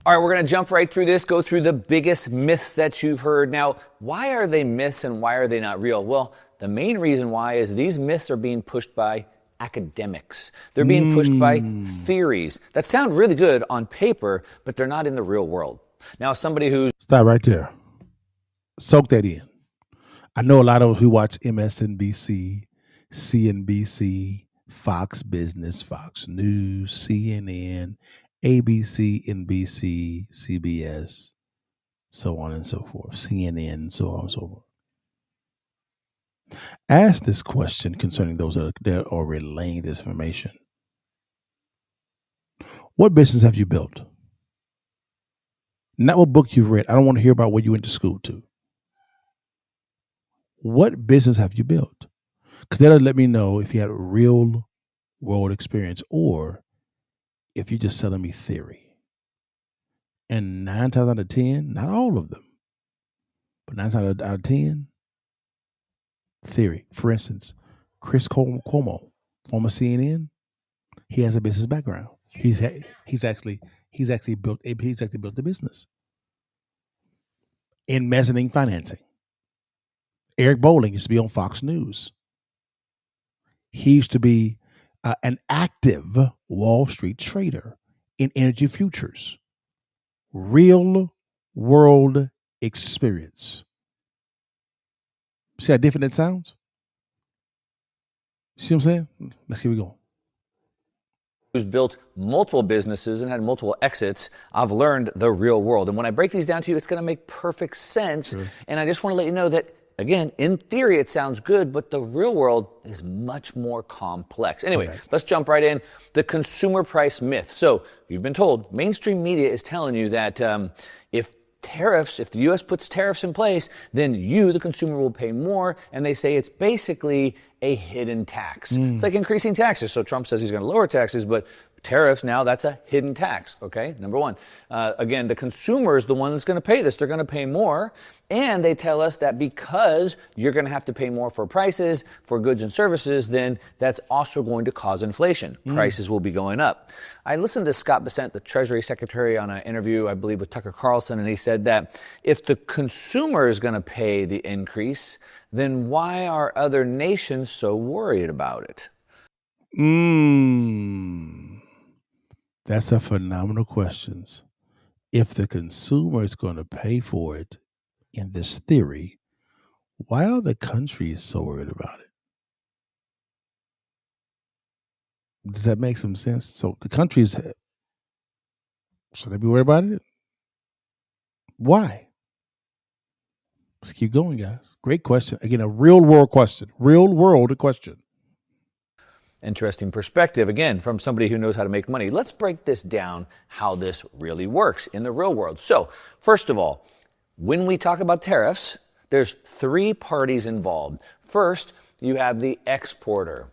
All right, we're going to jump right through this, go through the biggest myths that you've heard. Now, why are they myths and why are they not real? Well, the main reason why is these myths are being pushed by academics. They're being pushed by theories that sound really good on paper, but they're not in the real world. Now, somebody who's... Stop right there. Soak that in. I know a lot of us who watch MSNBC, CNBC, Fox Business, Fox News, CNN, ABC, NBC, CBS, so on and so forth, CNN, so on and so forth. Ask this question concerning those that are relaying this information. What business have you built? Not what book you've read. I don't want to hear about what you went to school to. What business have you built? Because that'll let me know if you had a real world experience or if you're just selling me theory. And 9 times out of 10, not all of them, but 9 times out of 10, theory. For instance, Chris Cuomo, former CNN, he has a business background. He's actually built the business in mezzanine financing. Eric Bolling used to be on Fox News. He used to be an active Wall Street trader in energy futures. Real world experience. See how different that sounds? See what I'm saying? Let's keep it going. who's built multiple businesses and had multiple exits, I've learned the real world. And when I break these down to you, it's going to make perfect sense. Sure. And I just want to let you know that, again, in theory, it sounds good, but the real world is much more complex. Anyway, let's jump right in. The consumer price myth. So you've been told, mainstream media is telling you that if the U.S. puts tariffs in place, then you, the consumer, will pay more. And they say it's basically a hidden tax. It's like increasing taxes. So Trump says he's going to lower taxes, but tariffs now, that's a hidden tax, okay? Number one. Again, the consumer is the one that's going to pay this. They're going to pay more. And they tell us that because you're going to have to pay more for prices, for goods and services, then that's also going to cause inflation. Prices will be going up. I listened to Scott Bessent, the Treasury Secretary, on an interview, I believe, with Tucker Carlson, and he said that if the consumer is going to pay the increase, then why are other nations so worried about it? That's a phenomenal question. If the consumer is going to pay for it in this theory, why are the countries so worried about it? Does that make some sense? So the countries, should they be worried about it? Why? Let's keep going, guys. Great question. Again, a real world question. Real world question. Interesting perspective, again, from somebody who knows how to make money. Let's break this down, how this really works in the real world. So, first of all, when we talk about tariffs, there's three parties involved. First, you have the exporter.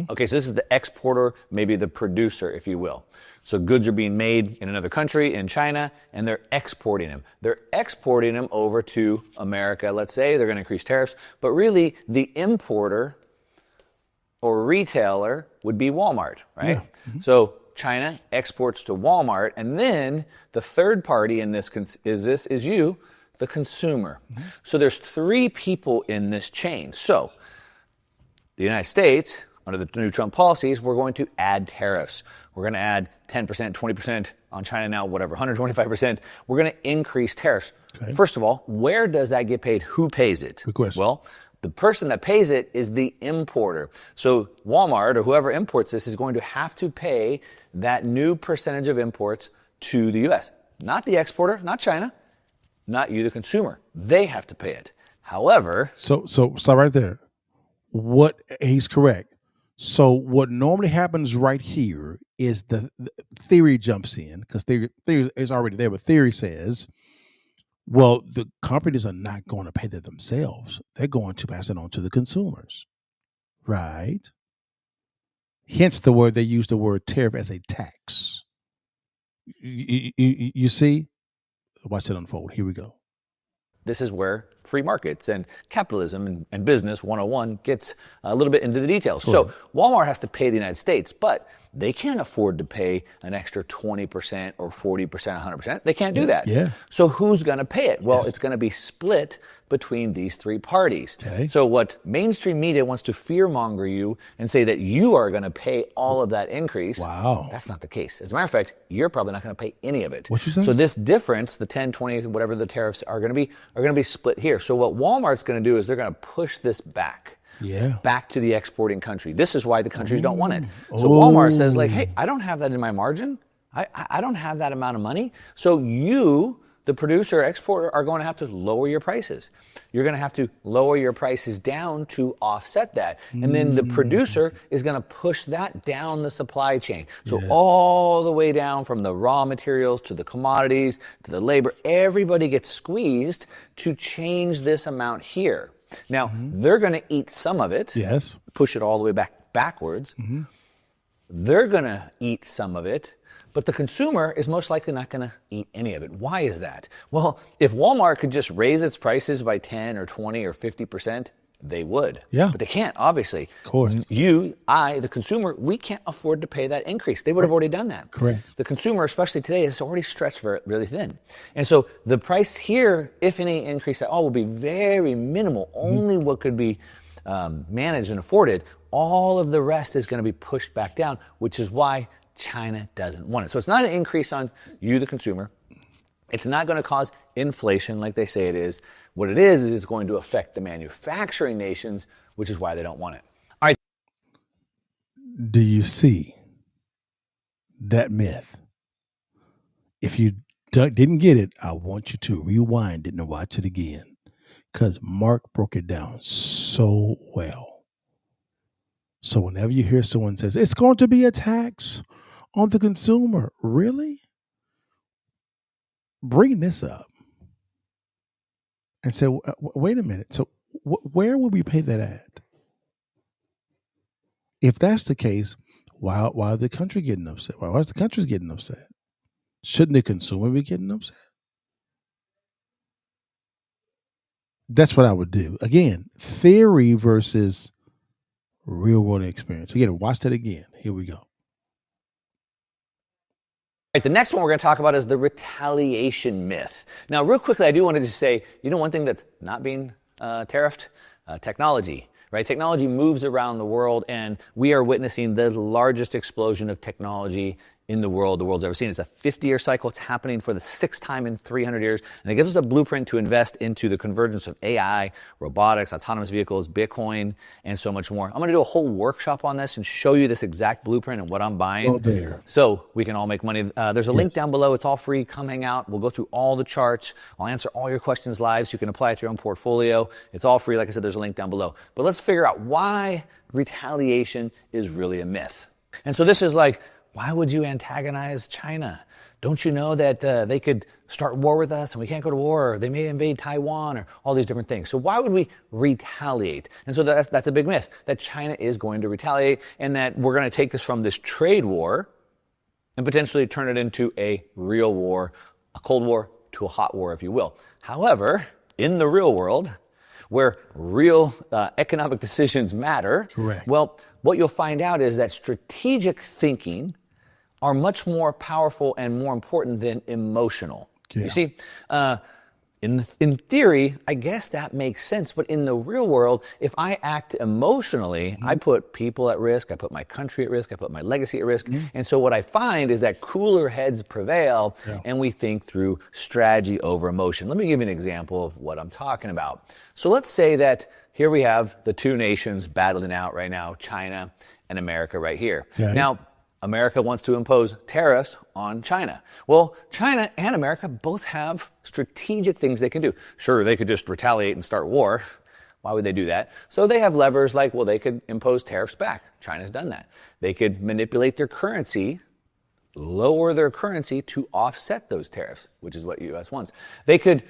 Okay, so this is the exporter, maybe the producer, if you will. So goods are being made in another country, in China, and they're exporting them. They're exporting them over to America, let's say. They're going to increase tariffs. But really, the importer or retailer would be Walmart, right? Yeah. So China exports to Walmart, and then the third party in this is you, the consumer. So there's three people in this chain. So the United States, under the new Trump policies, we're going to add tariffs. We're going to add 10%, 20% on China now, whatever, 125%. We're going to increase tariffs. Okay. First of all, where does that get paid? Who pays it? Good question. Well, the person that pays it is the importer. So Walmart or whoever imports this is going to have to pay that new percentage of imports to the U.S. Not the exporter, not China, not you, the consumer. They have to pay it. However... So stop right there. He's correct. So what normally happens right here is the theory jumps in, because theory is already there, but theory says, well, the companies are not going to pay that themselves. They're going to pass it on to the consumers, right? Hence they use the word tariff as a tax. You see? Watch it unfold. Here we go. This is where free markets and capitalism and business 101 gets a little bit into the details. Sure. So Walmart has to pay the United States, but they can't afford to pay an extra 20% or 40%, 100%. They can't do that. Yeah. So who's going to pay it? Well, It's going to be split between these three parties. Okay. So what mainstream media wants to fearmonger you and say that you are going to pay all of that increase. Wow. That's not the case. As a matter of fact, you're probably not going to pay any of it. What you saying? So this difference, the 10, 20, whatever the tariffs are going to be split here. So what Walmart's going to do is they're going to push this back. Yeah. Back to the exporting country. This is why the countries don't want it. So Walmart says, like, hey, I don't have that in my margin. I don't have that amount of money. So you, the producer, exporter, are going to have to lower your prices. You're going to have to lower your prices down to offset that. And then the producer is going to push that down the supply chain. So all the way down from the raw materials to the commodities to the labor, everybody gets squeezed to change this amount here. Now, they're going to eat some of it, push it all the way backwards. They're going to eat some of it, but the consumer is most likely not going to eat any of it. Why is that? Well, if Walmart could just raise its prices by 10 or 20 or 50%, they would. Yeah. But they can't, obviously. Of course. You, I, the consumer, we can't afford to pay that increase. They would have already done that. Correct. The consumer, especially today, is already stretched really thin. And so the price here, if any increase at all, will be very minimal. Only what could be managed and afforded. All of the rest is going to be pushed back down, which is why China doesn't want it. So it's not an increase on you, the consumer. It's not going to cause inflation like they say it is. What it is it's going to affect the manufacturing nations, which is why they don't want it. All right. Do you see that myth. If you didn't get it, I want you to rewind it and watch it again, because Mark broke it down so well. So whenever you hear someone says, it's going to be a tax on the consumer, really? Bring this up and say, wait a minute. So where would we pay that at? If that's the case, why is the country getting upset? Why is the country getting upset? Shouldn't the consumer be getting upset? That's what I would do. Again, theory versus real world experience. Again, watch that again. Here we go. All right, the next one we're going to talk about is the retaliation myth. Now, real quickly, I do want to just say, one thing that's not being tariffed? Technology. Right? Technology moves around the world, and we are witnessing the largest explosion of technology in the world's ever seen. It's a 50-year cycle. It's happening for the 6th time in 300 years, and it gives us a blueprint to invest into the convergence of AI, robotics, autonomous vehicles, Bitcoin, and so much more. I'm going to do a whole workshop on this and show you this exact blueprint and what I'm buying. Oh, there. So we can all make money. There's a link down below. It's all free. Come hang out. We'll go through all the charts. I'll answer all your questions live so you can apply it to your own portfolio. It's all free. Like I said, there's a link down below. But let's figure out why retaliation is really a myth. And so this is like, why would you antagonize China? Don't you know that they could start war with us and we can't go to war, or they may invade Taiwan, or all these different things? So why would we retaliate? And so that's a big myth, that China is going to retaliate and that we're going to take this from this trade war and potentially turn it into a real war, a cold war to a hot war, if you will. However, in the real world, where real economic decisions matter, correct. Well, what you'll find out is that strategic thinking are much more powerful and more important than emotional. Yeah. You see, in theory, I guess that makes sense. But in the real world, if I act emotionally, I put people at risk, I put my country at risk, I put my legacy at risk. And so what I find is that cooler heads prevail, and we think through strategy over emotion. Let me give you an example of what I'm talking about. So let's say that here we have the two nations battling out right now, China and America right here. Okay. Now, America wants to impose tariffs on China. Well, China and America both have strategic things they can do. Sure, they could just retaliate and start war. Why would they do that? So they have levers like, well, they could impose tariffs back. China's done that. They could manipulate their currency, lower their currency to offset those tariffs, which is what the U.S. wants. They could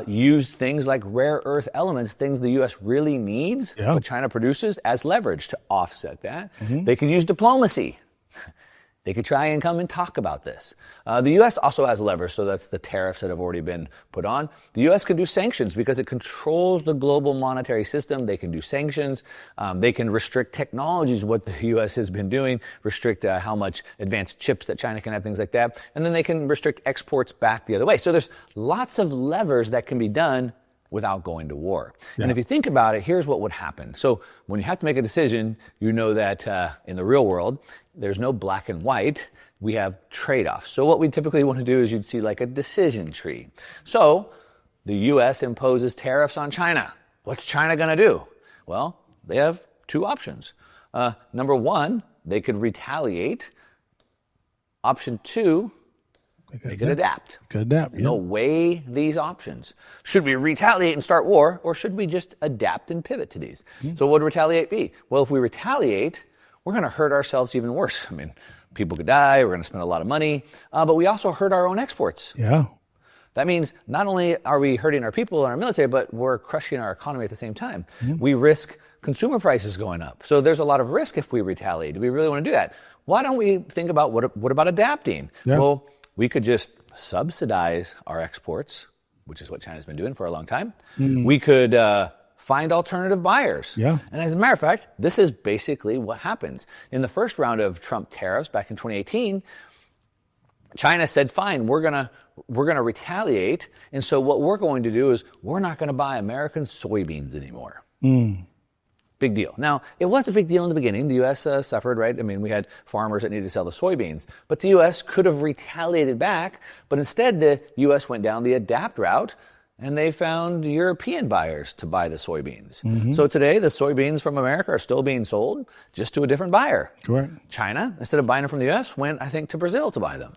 use things like rare earth elements, things the U.S. really needs, but China produces, as leverage to offset that. They could use diplomacy. They could try and come and talk about this. The U.S. also has levers, so that's the tariffs that have already been put on. The U.S. can do sanctions because it controls the global monetary system. They can do sanctions. They can restrict technologies, what the U.S. has been doing, restrict how much advanced chips that China can have, things like that. And then they can restrict exports back the other way. So there's lots of levers that can be done without going to war. And if you think about it, here's what would happen. So when you have to make a decision, you know that in the real world, there's no black and white. We have trade-offs. So what we typically want to do is you'd see like a decision tree. So the U.S. imposes tariffs on China. What's China going to do? Well, they have two options. Number one, they could retaliate. Option two, they could adapt. No, weigh these options. Should we retaliate and start war, or should we just adapt and pivot to these? So what would retaliate be? Well, if we retaliate, we're going to hurt ourselves even worse. I mean, people could die, we're going to spend a lot of money, but we also hurt our own exports. That means not only are we hurting our people and our military, but we're crushing our economy at the same time. We risk consumer prices going up. So there's a lot of risk if we retaliate. Do we really want to do that? Why don't we think about what about adapting? Well, we could just subsidize our exports, which is what China's been doing for a long time. We could find alternative buyers. And as a matter of fact, this is basically what happens. In the first round of Trump tariffs back in 2018, China said, fine, we're gonna retaliate. And so what we're going to do is we're not going to buy American soybeans anymore. Big deal. Now, it was a big deal in the beginning. The U.S. Suffered, right? I mean, we had farmers that needed to sell the soybeans. But the U.S. could have retaliated back, but instead the U.S. went down the adapt route and they found European buyers to buy the soybeans. So today, the soybeans from America are still being sold just to a different buyer. Correct. China, instead of buying them from the U.S., went, I think, to Brazil to buy them.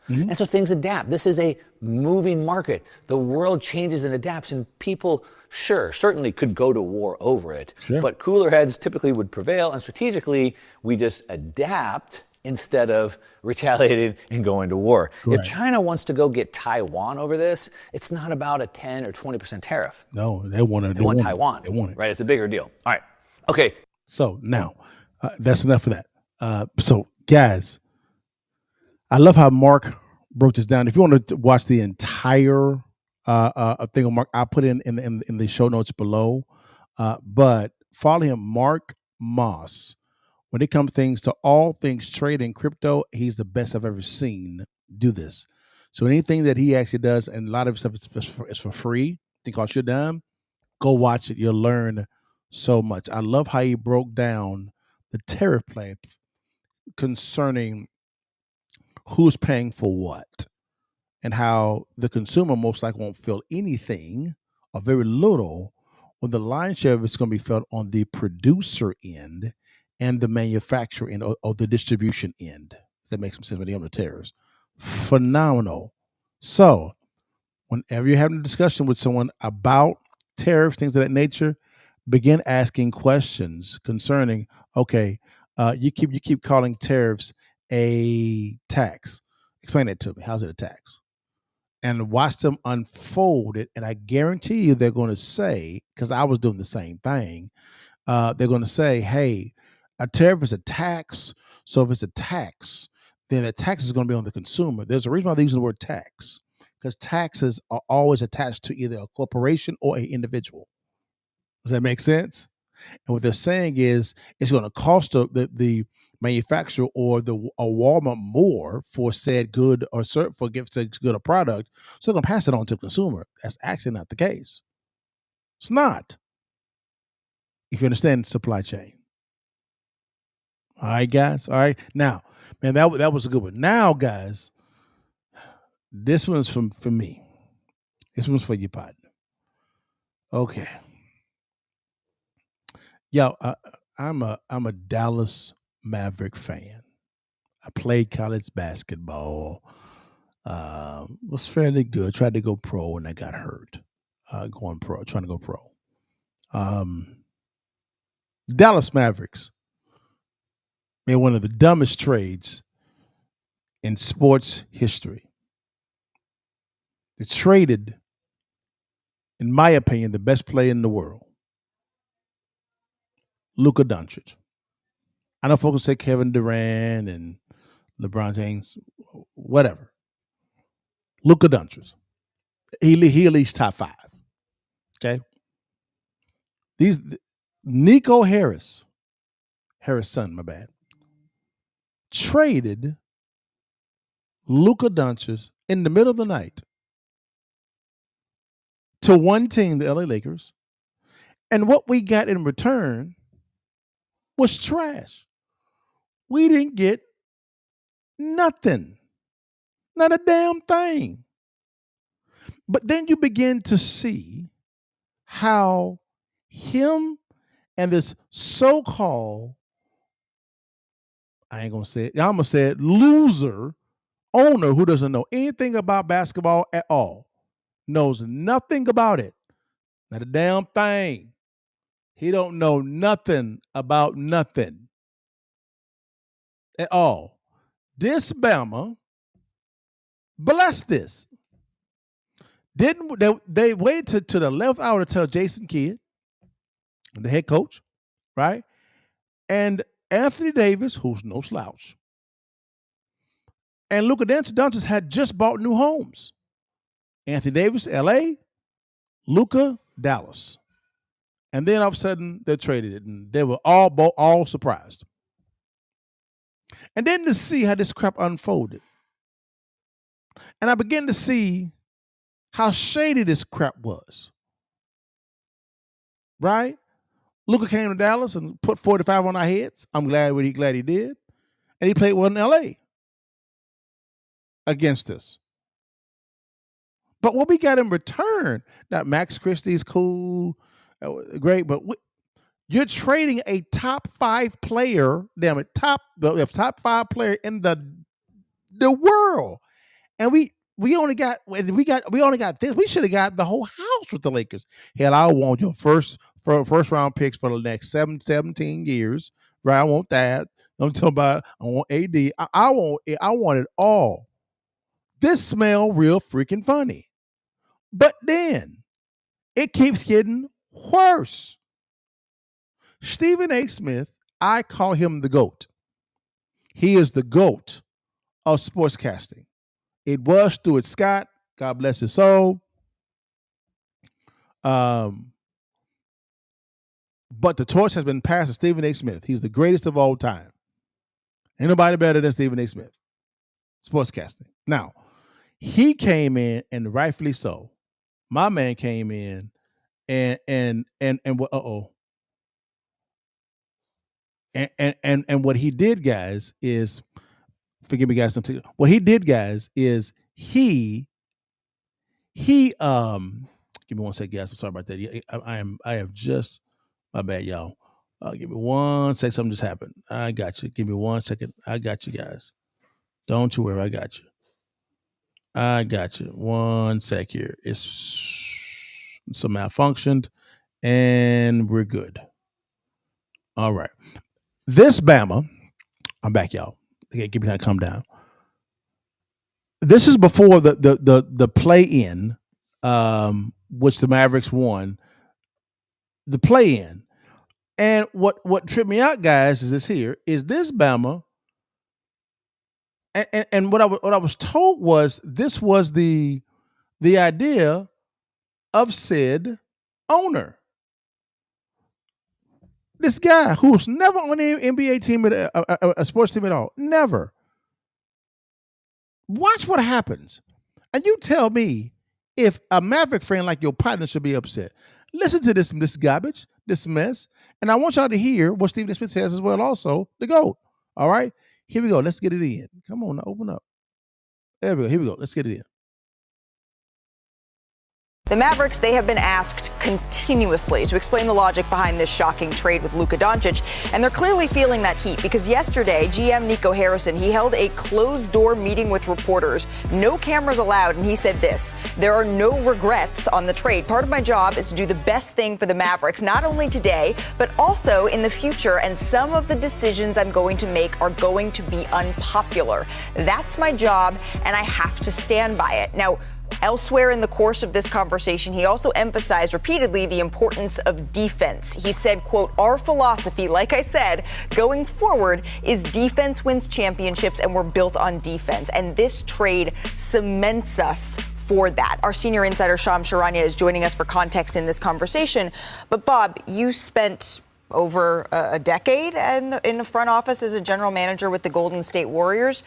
And so things adapt. This is a moving market. The world changes and adapts, and people, certainly could go to war over it. But cooler heads typically would prevail, and strategically, we just adapt instead of retaliating and going to war. If China wants to go get Taiwan over this, it's not about a 10 or 20% tariff. No, they want Taiwan. They want it. Right? It's a bigger deal. All right. Okay. So now, that's enough of that. So guys, I love how Mark broke this down. If you want to watch the entire thing on Mark, I'll put it in the show notes below. But follow him, Mark Moss. When it comes to all things trade and crypto, he's the best I've ever seen do this. So anything that he actually does, and a lot of stuff is for free, think costs you a dime, go watch it. You'll learn so much. I love how he broke down the tariff plan concerning who's paying for what, and how the consumer most likely won't feel anything or very little, when the lion's share of it's going to be felt on the producer end and the manufacturer end, or the distribution end. If that makes some sense when they come to tariffs. Phenomenal. So whenever you're having a discussion with someone about tariffs, things of that nature, begin asking questions concerning, okay, you keep calling tariffs a tax. Explain that to me. How's it a tax? And watch them unfold it. And I guarantee you they're going to say, because I was doing the same thing, they're going to say, hey, a tariff is a tax. So if it's a tax, then the tax is going to be on the consumer. There's a reason why they use the word tax, because taxes are always attached to either a corporation or an individual. Does that make sense? And what they're saying is it's going to cost the manufacturer or a Walmart more for said good or for said good or product, so they're going to pass it on to the consumer. That's actually not the case. It's not. If you understand supply chain. All right, guys. All right. Now, man, that was a good one. Now, guys, this one's for me. This one's for you, partner. Okay. Yo, I'm a Dallas Maverick fan. I played college basketball. Was fairly good. Tried to go pro and I got hurt. Trying to go pro. Dallas Mavericks made one of the dumbest trades in sports history. They traded, in my opinion, the best player in the world, Luka Doncic. I know folks say Kevin Durant and LeBron James, whatever. Luka Doncic. He at least top 5. Okay. Nico Harris son, my bad, traded Luka Doncic in the middle of the night to one team, the LA Lakers. And what we got in return was trash. We didn't get nothing. Not a damn thing. But then you begin to see how him and this so-called, I'm going to say it, loser owner who doesn't know anything about basketball at all, knows nothing about it. Not a damn thing. He don't know nothing about nothing at all. This Bama blessed this. They waited to the 11th hour to tell Jason Kidd, the head coach, right? And Anthony Davis, who's no slouch, and Luka Doncic had just bought new homes. Anthony Davis, LA, Luka, Dallas. And then all of a sudden they traded it, and they were all surprised. And then to see how this crap unfolded. And I began to see how shady this crap was. Right? Luka came to Dallas and put 45 on our heads. I'm glad he did. And he played well in LA against us. But what we got in return, now Max Christie's cool, great, but you're trading a top 5 player, top 5 player in the world, and we only got this. We should have got the whole house with the Lakers. Hell, I want your first round picks for the next 17 years, right? I want that. I'm talking about. I want AD. I want it all. This smell real freaking funny, but then it keeps getting worse. Stephen A. Smith, I call him the GOAT. He is the GOAT of sportscasting. It was Stuart Scott, God bless his soul. But the torch has been passed to Stephen A. Smith. He's the greatest of all time. Ain't nobody better than Stephen A. Smith. Sportscasting. Now, he came in, and rightfully so. My man came in and what he did, guys, is, forgive me, guys. What he did, guys, is he give me one second, guys. I'm sorry about that. I have just, my bad, y'all. Give me one second. Something just happened. I got you. Give me 1 second. I got you, guys. Don't you worry. I got you. 1 sec here. It's some malfunctioned, and we're good. All right. This Bama, I'm back, y'all. Okay, give me time to calm down. This is before the play-in, which the Mavericks won. The play-in, and what tripped me out, guys, is this Bama, and what I was told was this was the idea of said owner. This guy who's never on an NBA team, a sports team at all, never. Watch what happens, and you tell me if a Maverick fan like your partner should be upset. Listen to this garbage, this mess, and I want y'all to hear what Stephen Smith says as well. Also, the GOAT. All right, here we go. Let's get it in. Come on, now, open up. There we go. Here we go. Let's get it in. The Mavericks, they have been asked continuously to explain the logic behind this shocking trade with Luka Doncic, and they're clearly feeling that heat because yesterday, GM Nico Harrison, he held a closed-door meeting with reporters, no cameras allowed, and he said this: there are no regrets on the trade. Part of my job is to do the best thing for the Mavericks, not only today, but also in the future, and some of the decisions I'm going to make are going to be unpopular. That's my job, and I have to stand by it. Now, elsewhere in the course of this conversation, he also emphasized repeatedly the importance of defense. He said, quote, our philosophy, like I said, going forward is defense wins championships, and we're built on defense. And this trade cements us for that. Our senior insider, Shams Charania, is joining us for context in this conversation. But Bob, you spent over a decade in the front office as a general manager with the Golden State Warriors.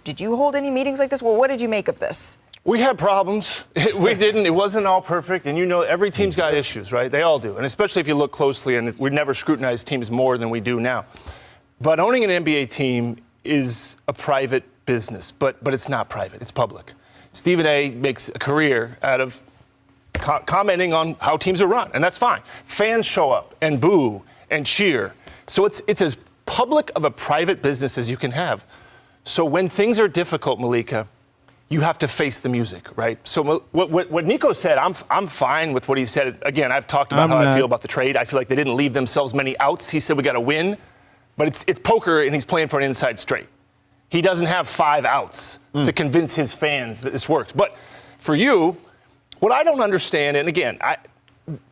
Did you hold any meetings like this? Well, what did you make of this? We had problems. We didn't. It wasn't all perfect. And you know, every team's got issues, right? They all do. And especially if you look closely, and we never scrutinize teams more than we do now. But owning an NBA team is a private business, but it's not private. It's public. Stephen A. makes a career out of commenting on how teams are run, and that's fine. Fans show up and boo and cheer. So it's as public of a private business as you can have. So when things are difficult, Malika, you have to face the music, right? So what Nico said, I'm fine with what he said. Again, I've talked about I feel about the trade. I feel like they didn't leave themselves many outs. He said we got to win, but it's poker, and he's playing for an inside straight. He doesn't have 5 outs to convince his fans that this works. But for you, what I don't understand, and again,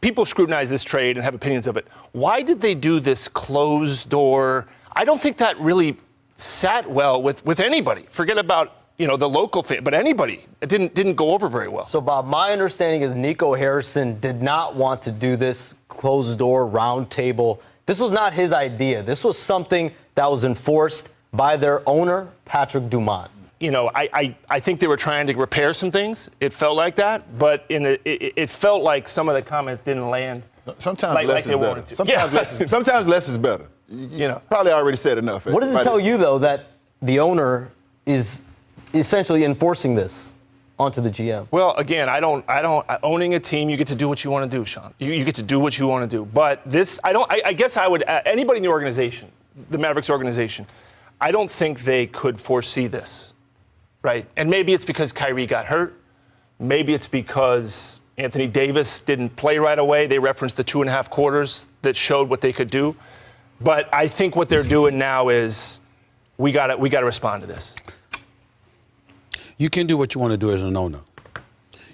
people scrutinize this trade and have opinions of it. Why did they do this closed door? I don't think that really sat well with anybody. Forget about the local fan, but anybody. It didn't go over very well. So, Bob, my understanding is Nico Harrison did not want to do this closed door round table. This was not his idea. This was something that was enforced by their owner, Patrick Dumont. I think they were trying to repair some things. It felt like that, but it felt like some of the comments didn't land. Sometimes less is better. Sometimes less is better. You probably already said enough. What does it tell you, though, that the owner is essentially enforcing this? onto the GM. Well, again, owning a team, you get to do what you want to do, Sean. You get to do what you want to do. But this, I guess I would, anybody in the organization, the Mavericks organization, I don't think they could foresee this, right? And maybe it's because Kyrie got hurt. Maybe it's because Anthony Davis didn't play right away. They referenced the 2.5 quarters that showed what they could do. But I think what they're doing now is we got to respond to this. You can do what you want to do as an owner.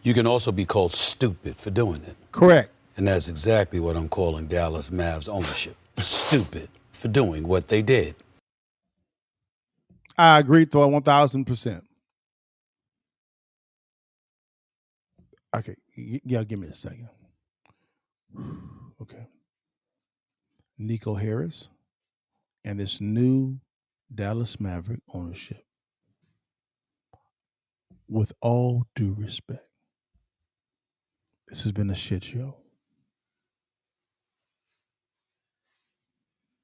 You can also be called stupid for doing it. Correct. And that's exactly what I'm calling Dallas Mavs ownership. Stupid for doing what they did. I agree, Thor, 1,000%. Okay, yeah, give me a second. Okay. Nico Harris and this new Dallas Maverick ownership. With all due respect, this has been a shit show.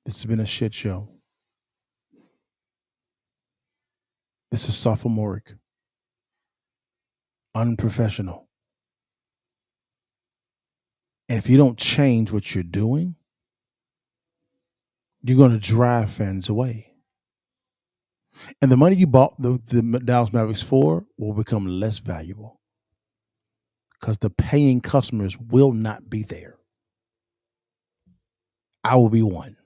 This has been a shit show. This is sophomoric, unprofessional. And if you don't change what you're doing, you're going to drive fans away. And the money you bought the Dallas Mavericks for will become less valuable because the paying customers will not be there. I will be one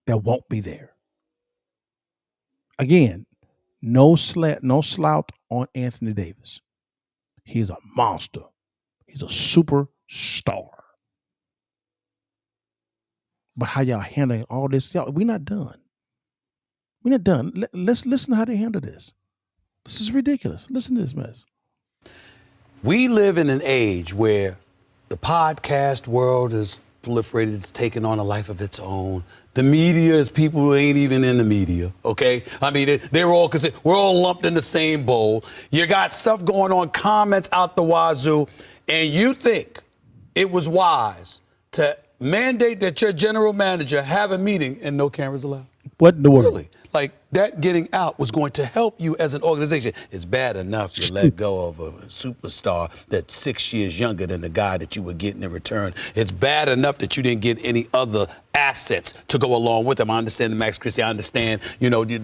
that won't be there. Again, no slouch on Anthony Davis. He's a monster. He's a superstar. But how y'all handling all this? Y'all, we're not done. We're not done. Let's listen to how they handle this. This is ridiculous. Listen to this mess. We live in an age where the podcast world is proliferated. It's taken on a life of its own. The media is people who ain't even in the media, okay? I mean, they're all, because we're all lumped in the same bowl. You got stuff going on, comments out the wazoo, and you think it was wise to mandate that your general manager have a meeting and no cameras allowed? What in the world? Really? Like, that getting out was going to help you as an organization. It's bad enough you let go of a superstar that's 6 years younger than the guy that you were getting in return. It's bad enough that you didn't get any other assets to go along with him. I understand the Max Christie. I understand,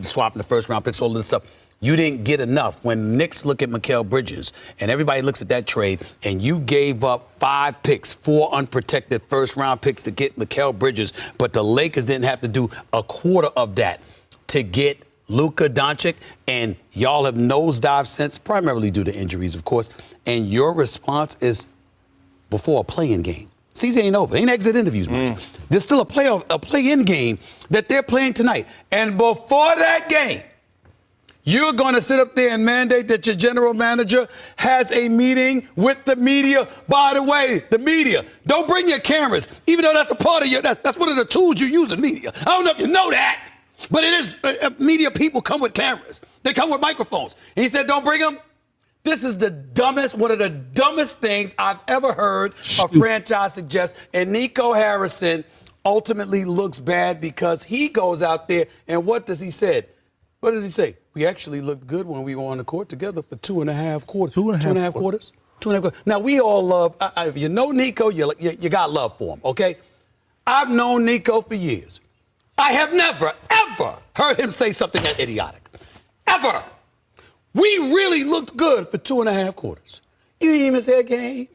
swapping the first round picks, all of this stuff. You didn't get enough. When Knicks look at Mikal Bridges and everybody looks at that trade and you gave up 5 picks, 4 unprotected first-round picks to get Mikal Bridges, but the Lakers didn't have to do a quarter of that to get Luka Doncic, and y'all have nosedived since, primarily due to injuries, of course, and your response is before a play-in game. Season ain't over. Ain't exit interviews much. There's still a play-in game that they're playing tonight. And before that game, you're going to sit up there and mandate that your general manager has a meeting with the media. By the way, the media, don't bring your cameras, even though that's a part of that's one of the tools you use in media. I don't know if you know that, but it is, media people come with cameras. They come with microphones. And he said, don't bring them. This is one of the dumbest things I've ever heard a franchise suggest. And Nico Harrison ultimately looks bad because he goes out there and what does he say? What does he say? We actually looked good when we were on the court together for 2.5 quarters. 2.5 quarters? 2.5 quarters. Now, we all love, if you know Nico, you got love for him, okay? I've known Nico for years. I have never, ever heard him say something that idiotic. Ever. We really looked good for 2.5 quarters. You didn't even say a game.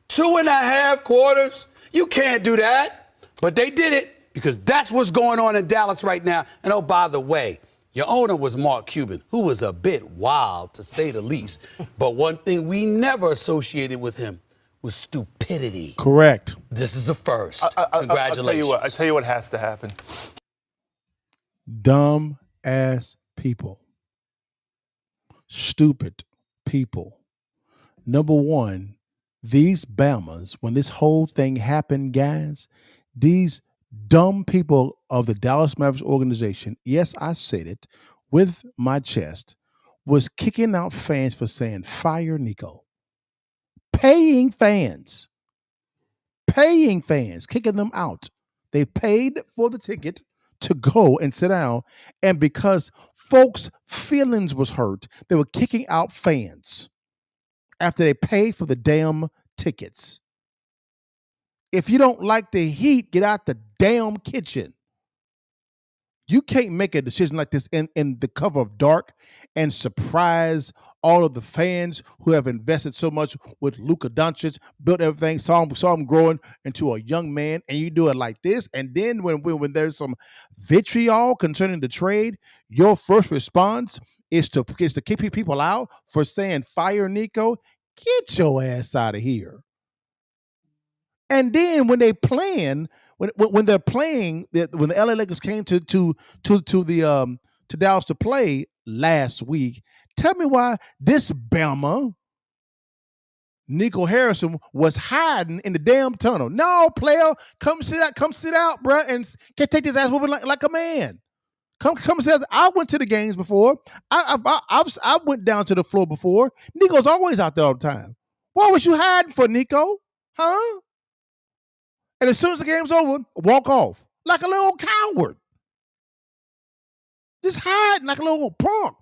2.5 quarters? You can't do that. But they did it because that's what's going on in Dallas right now. And oh, by the way, your owner was Mark Cuban, who was a bit wild, to say the least. But one thing we never associated with him was stupidity. Correct. This is the first. Congratulations. I tell you what has to happen. Dumb ass people. Stupid people. Number one, these Bamas, when this whole thing happened, guys, these dumb people of the Dallas Mavericks organization, yes, I said it with my chest, was kicking out fans for saying, fire Nico. Paying fans, kicking them out. They paid for the ticket to go and sit down, and because folks' feelings was hurt, they were kicking out fans after they paid for the damn tickets. If you don't like the heat, get out the damn kitchen. You can't make a decision like this in the cover of dark and surprise all of the fans who have invested so much with Luka Doncic, built everything, saw him growing into a young man, and you do it like this. And then when there's some vitriol concerning the trade, your first response is to kick people out for saying fire Nico. Get your ass out of here. And then when they're playing, when the LA Lakers came to Dallas to play last week, tell me why this Bama, Nico Harrison, was hiding in the damn tunnel. No, player, come sit out, bro, and take this ass whooping like a man. Come sit out. I went to the games before. I went down to the floor before. Nico's always out there all the time. Why was you hiding for, Nico? Huh? And as soon as the game's over, walk off like a little coward. Just hide like a little punk.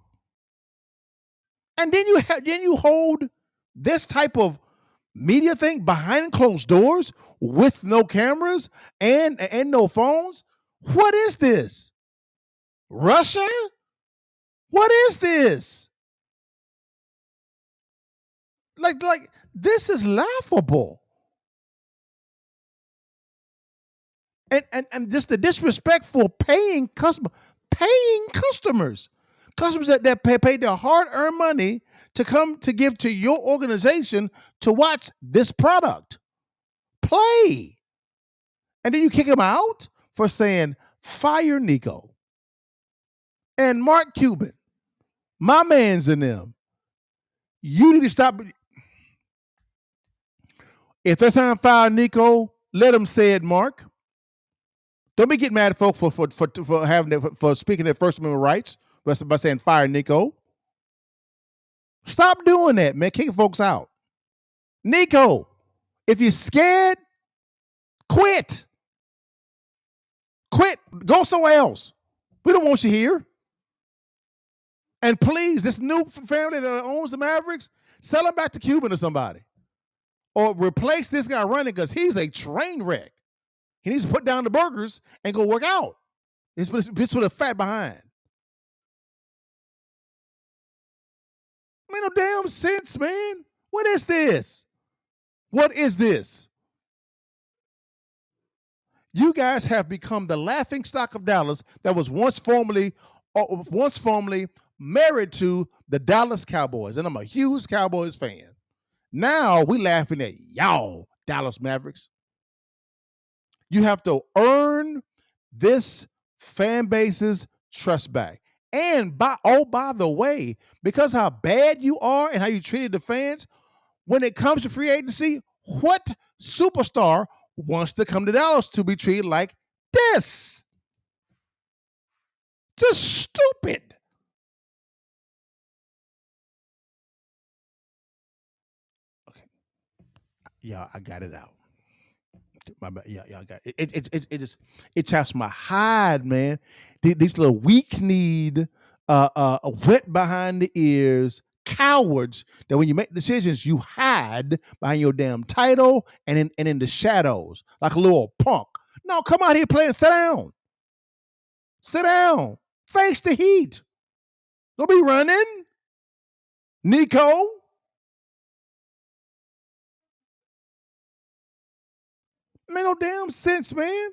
And then you hold this type of media thing behind closed doors with no cameras and no phones. What is this? Russia? What is this? Like this is laughable. And just the disrespectful paying customers that paid their hard-earned money to come to give to your organization to watch this product play. And then you kick him out for saying, fire Nico. And Mark Cuban, my man's in them. You need to stop. If that's not fire Nico, let him say it, Mark. Don't be getting mad at folks for speaking their First Amendment rights by saying fire Nico. Stop doing that, man. Kicking folks out. Nico, if you're scared, quit. Quit. Go somewhere else. We don't want you here. And please, this new family that owns the Mavericks, sell him back to Cuban or somebody. Or replace this guy running because he's a train wreck. He needs to put down the burgers and go work out. It's with a fat behind. Made no damn sense, man. What is this? What is this? You guys have become the laughing stock of Dallas that was once formerly married to the Dallas Cowboys. And I'm a huge Cowboys fan. Now we laughing at y'all, Dallas Mavericks. You have to earn this fan base's trust back. And by the way, because how bad you are and how you treated the fans, when it comes to free agency, what superstar wants to come to Dallas to be treated like this? Just stupid. Okay. Yeah, I got it out. My bad. Yeah, I got it. It chaps my hide, man. These little weak-kneed, wet behind the ears cowards that when you make decisions, you hide behind your damn title and in the shadows like a little punk. No, come out here, play and sit down. Sit down. Face the heat. Don't be running, Nico. Made no damn sense, man.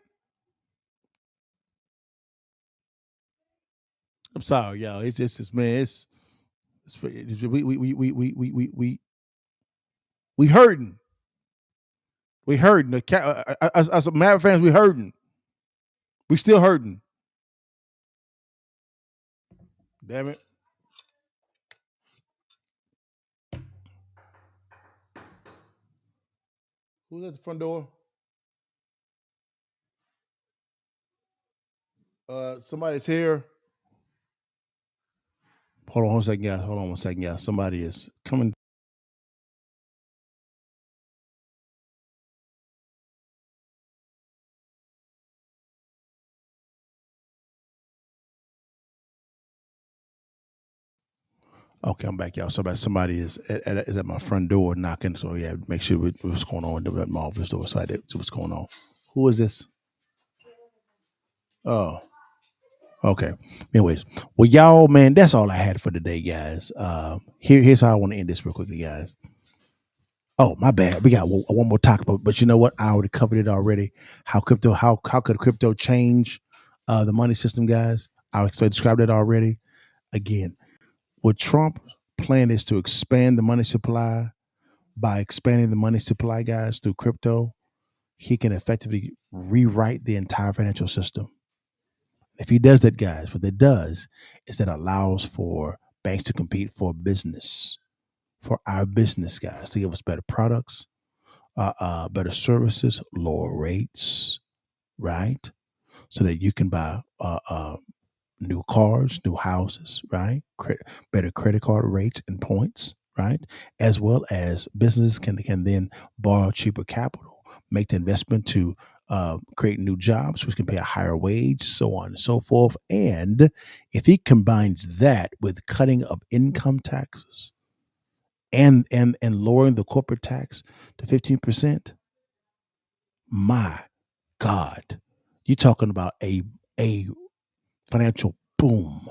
I'm sorry, y'all. It's just man. We hurting. We hurting. As Maverick fans, we hurting. We still hurting. Damn it. Who's at the front door? Somebody's here. Hold on one second, guys. Somebody is coming. Okay, I'm back, y'all. Somebody is at my front door knocking. So yeah, make sure what's going on at my office door. So I did see what's going on. Who is this? Oh, okay. Anyways, well, y'all, man, that's all I had for today, guys. Here's how I want to end this real quickly, guys. Oh, my bad. We got one more topic, but you know what? I already covered it already. How could crypto change the money system, guys? I described it already. Again, what Trump plan is to expand the money supply. By expanding the money supply, guys, through crypto, he can effectively rewrite the entire financial system. If he does that, guys, what that does is that allows for banks to compete for business, for our business, guys, to give us better products, better services, lower rates, right? So that you can buy new cars, new houses, right? Better credit card rates and points, right? As well as businesses can then borrow cheaper capital, make the investment to create new jobs, which can pay a higher wage, so on and so forth. And if he combines that with cutting of income taxes and lowering the corporate tax to 15%, my God, you're talking about a financial boom,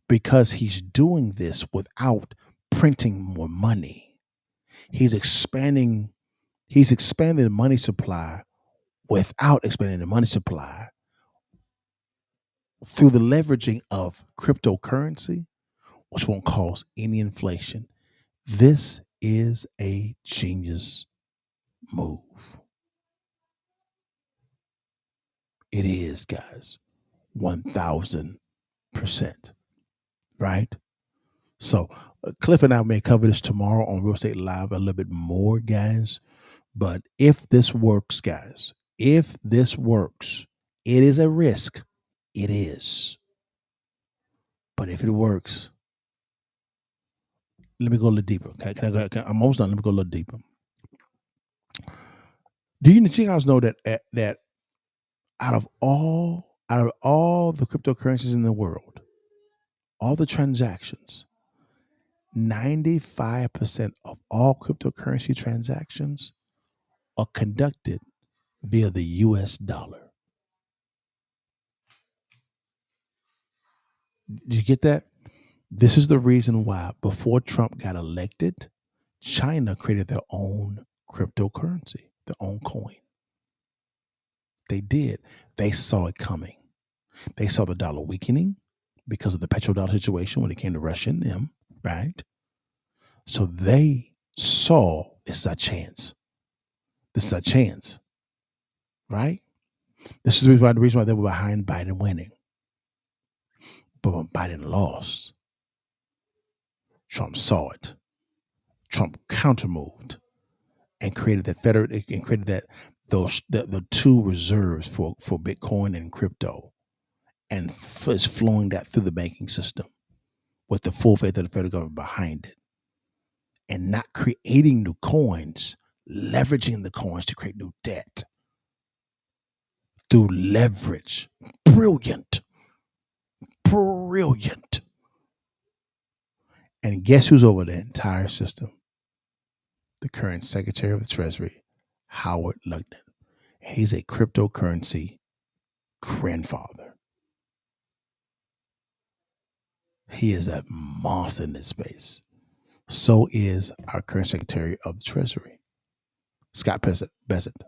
because he's doing this without printing more money. He's expanding the money supply without expanding the money supply through the leveraging of cryptocurrency, which won't cause any inflation. This is a genius move. It is, guys. 1,000%. Right? So Cliff and I may cover this tomorrow on Real Estate Live a little bit more, guys. But if this works, guys, if this works, it is a risk. It is. But if it works, let me go a little deeper. I'm almost done. Let me go a little deeper. Do you guys know that out of all the cryptocurrencies in the world, all the transactions, 95% of all cryptocurrency transactions are conducted via the US dollar. Did you get that? This is the reason why before Trump got elected, China created their own cryptocurrency, their own coin. They did. They saw it coming. They saw the dollar weakening because of the petrodollar situation when it came to Russia and them, right? So they saw this is our chance. This is our chance, right? This is the reason why they were behind Biden winning. But when Biden lost, Trump saw it. Trump countermoved and created the two reserves for Bitcoin and crypto, and is flowing that through the banking system with the full faith of the federal government behind it, and not creating new coins, leveraging the coins to create new debt through leverage. Brilliant. And guess who's over the entire system? The current Secretary of the Treasury, Howard Lutnick. And he's a cryptocurrency grandfather. He is a monster in this space. So is our current Secretary of the Treasury, Scott Bessent.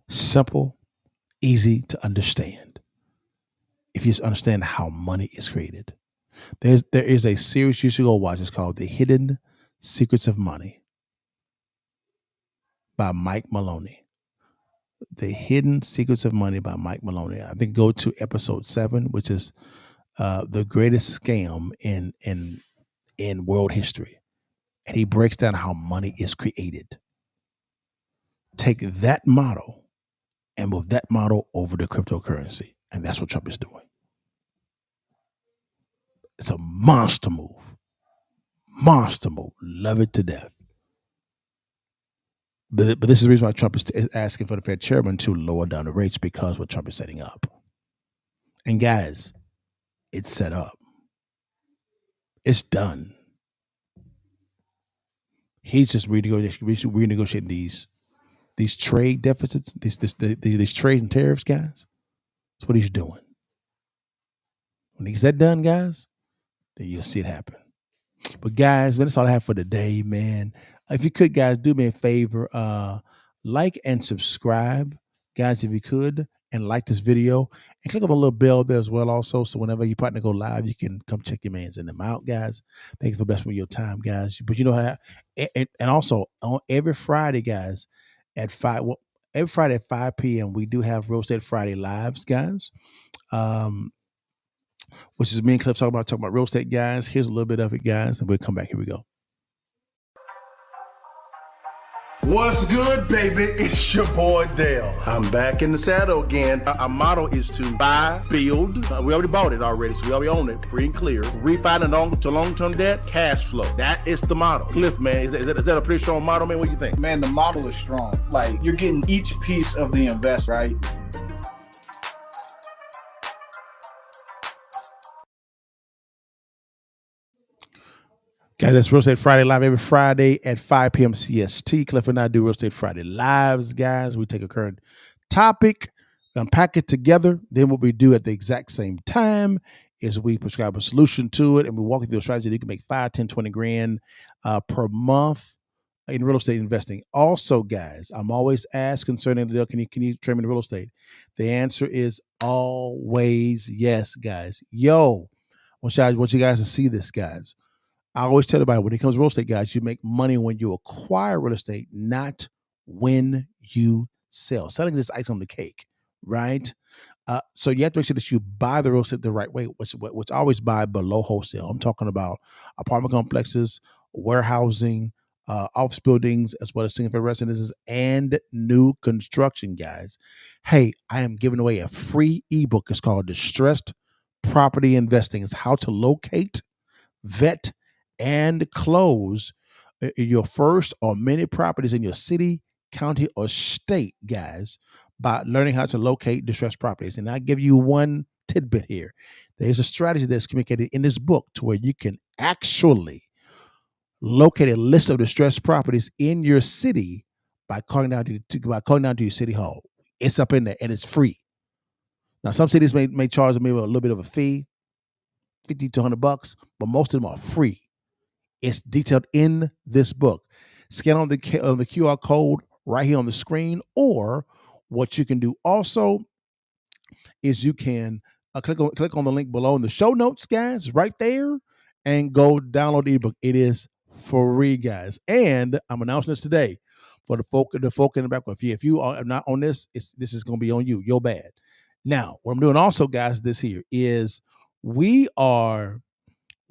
Simple, easy to understand. If you just understand how money is created. There is a series you should go watch. It's called The Hidden Secrets of Money by Mike Maloney. The Hidden Secrets of Money by Mike Maloney. I think go to episode 7, which is the greatest scam in world history. And he breaks down how money is created. Take that model and move that model over to cryptocurrency. And that's what Trump is doing. It's a monster move. Monster move. Love it to death. But this is the reason why Trump is asking for the Fed chairman to lower down the rates, because what Trump is setting up. And guys, It's set up. It's done. He's just renegotiating these trade deficits, these trade and tariffs, guys. That's what he's doing. When he gets that done, guys, then you'll see it happen. But guys, man, that's all I have for today, man. If you could, guys, do me a favor, like and subscribe, guys, if you could, and like this video, and click on the little bell there as well, also, so whenever your partner go live, you can come check your mans in them out, guys. Thank you for blessing with your time, guys. But you know how, and also on every Friday, guys, every Friday at 5 p.m. we do have Real Estate Friday lives, guys. Which is me and Cliff talking about real estate, guys. Here's a little bit of it, guys, and we'll come back. Here we go. What's good, baby? It's your boy Dale. I'm back in the saddle again. Our motto is to buy, build. We already bought it already, so we already own it, free and clear. Refinance to long-term debt, cash flow. That is the motto. Cliff, man, is that a pretty strong motto, man? What do you think? Man, the model is strong. Like, you're getting each piece of the invest, right? Guys, that's Real Estate Friday Live every Friday at 5 p.m. CST. Cliff and I do Real Estate Friday Lives, guys. We take a current topic, unpack it together. Then what we do at the exact same time is we prescribe a solution to it, and we walk you through a strategy that you can make 5, 10, 20 grand per month in real estate investing. Also, guys, I'm always asked concerning the can you trade in real estate? The answer is always yes, guys. Yo, I want you guys to see this, guys. I always tell everybody when it comes to real estate, guys, you make money when you acquire real estate, not when you sell. Selling is just icing on the cake, right? So you have to make sure that you buy the real estate the right way, which I always buy below wholesale. I'm talking about apartment complexes, warehousing, office buildings, as well as single-family residences and new construction, guys. Hey, I am giving away a free ebook. It's called Distressed Property Investing. It's how to locate, vet, and close your first or many properties in your city, county, or state, guys, by learning how to locate distressed properties. And I'll give you one tidbit here. There's a strategy that's communicated in this book to where you can actually locate a list of distressed properties in your city by calling down to your city hall. It's up in there and it's free. Now, some cities may charge me a little bit of a fee, $50 to $100, but most of them are free. It's detailed in this book. Scan on the QR code right here on the screen, or what you can do also is you can click on the link below in the show notes, guys, right there, and go download the ebook. It is free, guys. And I'm announcing this today for the folk in the back. If you are not on this, this is going to be on you. You're bad. Now, what I'm doing also, guys, this here is we are.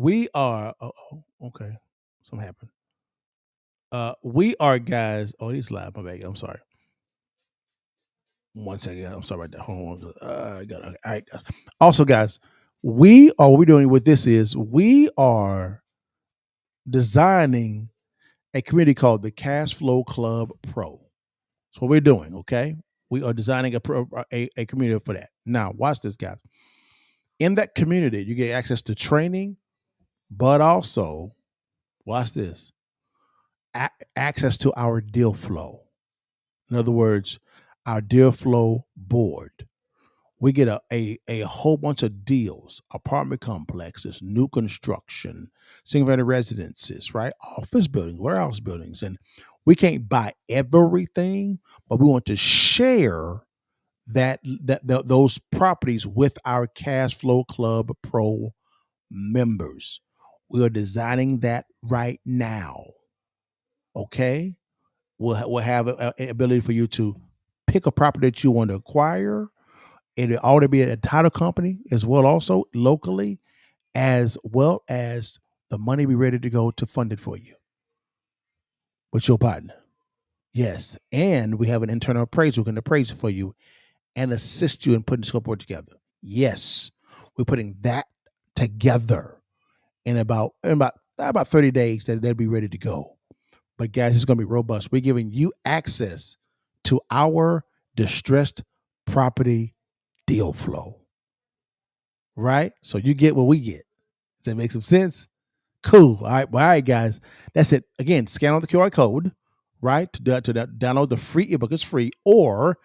Okay, something happened. We are, guys. Oh, he's live. My bad. I'm sorry. 1 second. I'm sorry about that. Hold on. All right, guys. Also, guys, what we're doing with this is we are designing a community called the Cash Flow Club Pro. That's what we're doing. Okay, we are designing a community for that. Now, watch this, guys. In that community, you get access to training, but also, watch this, access to our deal flow. In other words, our deal flow board. We get a whole bunch of deals, apartment complexes, new construction, single-family residences, right? Office buildings, warehouse buildings. And we can't buy everything, but we want to share those properties with our Cash Flow Club Pro members. We are designing that right now. Okay, we'll have an ability for you to pick a property that you want to acquire. It'll already be a title company as well, also locally, as well as the money be ready to go to fund it for you with your partner. Yes, and we have an internal appraiser who can appraise it for you and assist you in putting the scope board together. Yes, we're putting that together in about 30 days that they'll be ready to go. But guys, it's going to be robust. We're giving you access to our distressed property deal flow. right? So you get what we get. Does that make some sense? Cool. All right, guys. That's it. Again, scan on the QR code, right? To download the free ebook. It's free. Or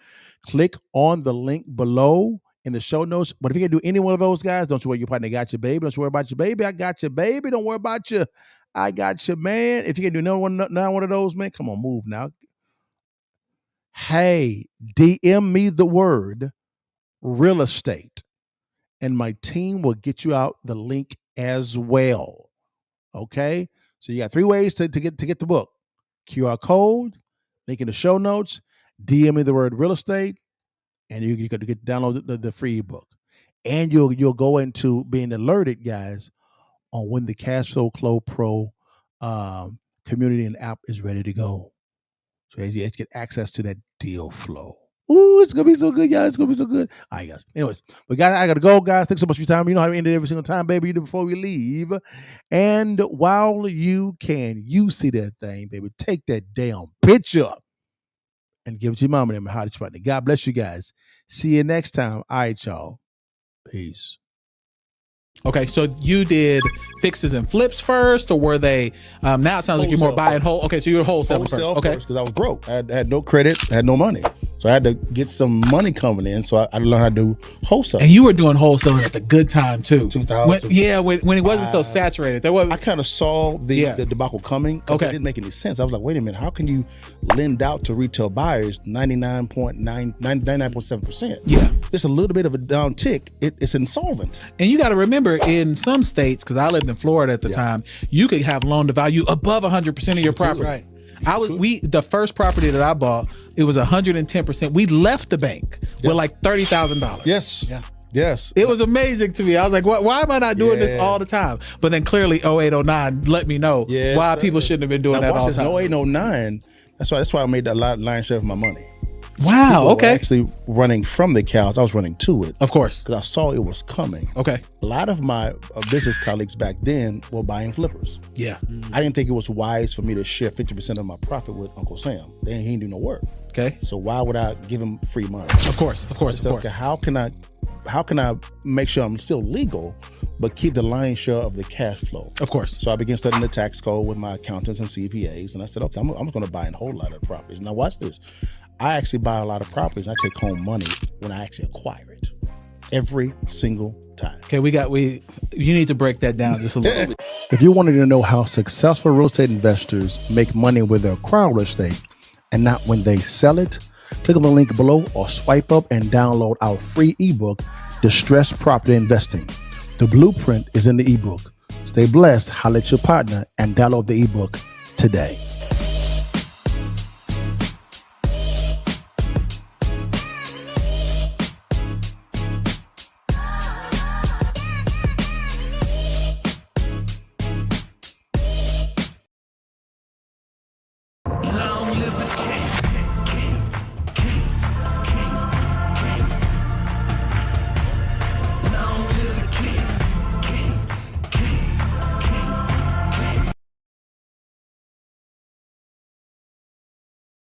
click on the link below in the show notes. But if you can do any one of those, guys, don't you worry. Your partner got you, baby. Don't you worry about your baby. I got you, baby. Don't worry about you. I got you, man. If you can do another one of those, man, come on, move now. Hey, DM me the word real estate, and my team will get you out the link as well. Okay? So you got 3 ways to get the book. QR code, link in the show notes, DM me the word real estate, and you can download the free ebook. And you'll go into being alerted, guys, on when the Cash Flow Pro community and app is ready to go. So as you get access to that deal flow. Ooh, it's going to be so good, guys. It's going to be so good. All right, guys. Anyways, but guys, I got to go, guys. Thanks so much for your time. You know how to end it every single time, baby. You do before we leave. And while you can, you see that thing, baby. Take that damn picture and give it to your mama and how to try. God bless you guys. See you next time. All right, y'all. Peace. Okay, so you did fixes and flips first, or were they? Now it sounds like you're more buying whole. Okay, so you're wholesale first. Okay, because I was broke. I had no credit, I had no money, so I had to get some money coming in. So I learned how to do wholesale. And you were doing wholesaling at the good time too. 2000. When it wasn't so saturated. I kind of saw the debacle coming. Okay, it didn't make any sense. I was like, wait a minute, how can you lend out to retail buyers 99.7%? Yeah, just a little bit of a down tick. It's insolvent. And you got to remember, in some states, because I lived in Florida at the time, you could have loan to value above 100% of your property. Right. The first property that I bought, it was 110%. We left the bank with like $30,000. Yes. Yeah. Yes. It was amazing to me. I was like, why am I not doing this all the time? But then clearly 08, 09 let me know why people shouldn't have been doing that all the time. 08, 09, that's why I made a lion's share of my money. Wow. Okay. Actually running from the cows, I was running to it. Of course. Because I saw it was coming. Okay. A lot of my business colleagues back then were buying flippers. Yeah. I didn't think it was wise for me to share 50% of my profit with Uncle Sam. He didn't do no work. Okay. So why would I give him free money? Of course. Okay, how can I make sure I'm still legal, but keep the lion's share of the cash flow? Of course. So I began studying the tax code with my accountants and CPAs, and I said, okay, I'm going to buy a whole lot of properties. Now watch this. I actually buy a lot of properties. I take home money when I actually acquire it. Every single time. Okay, you need to break that down just a little bit. If you wanted to know how successful real estate investors make money with their acquired real estate and not when they sell it, click on the link below or swipe up and download our free ebook, Distressed Property Investing. The blueprint is in the ebook. Stay blessed, holla at your partner, and download the ebook today.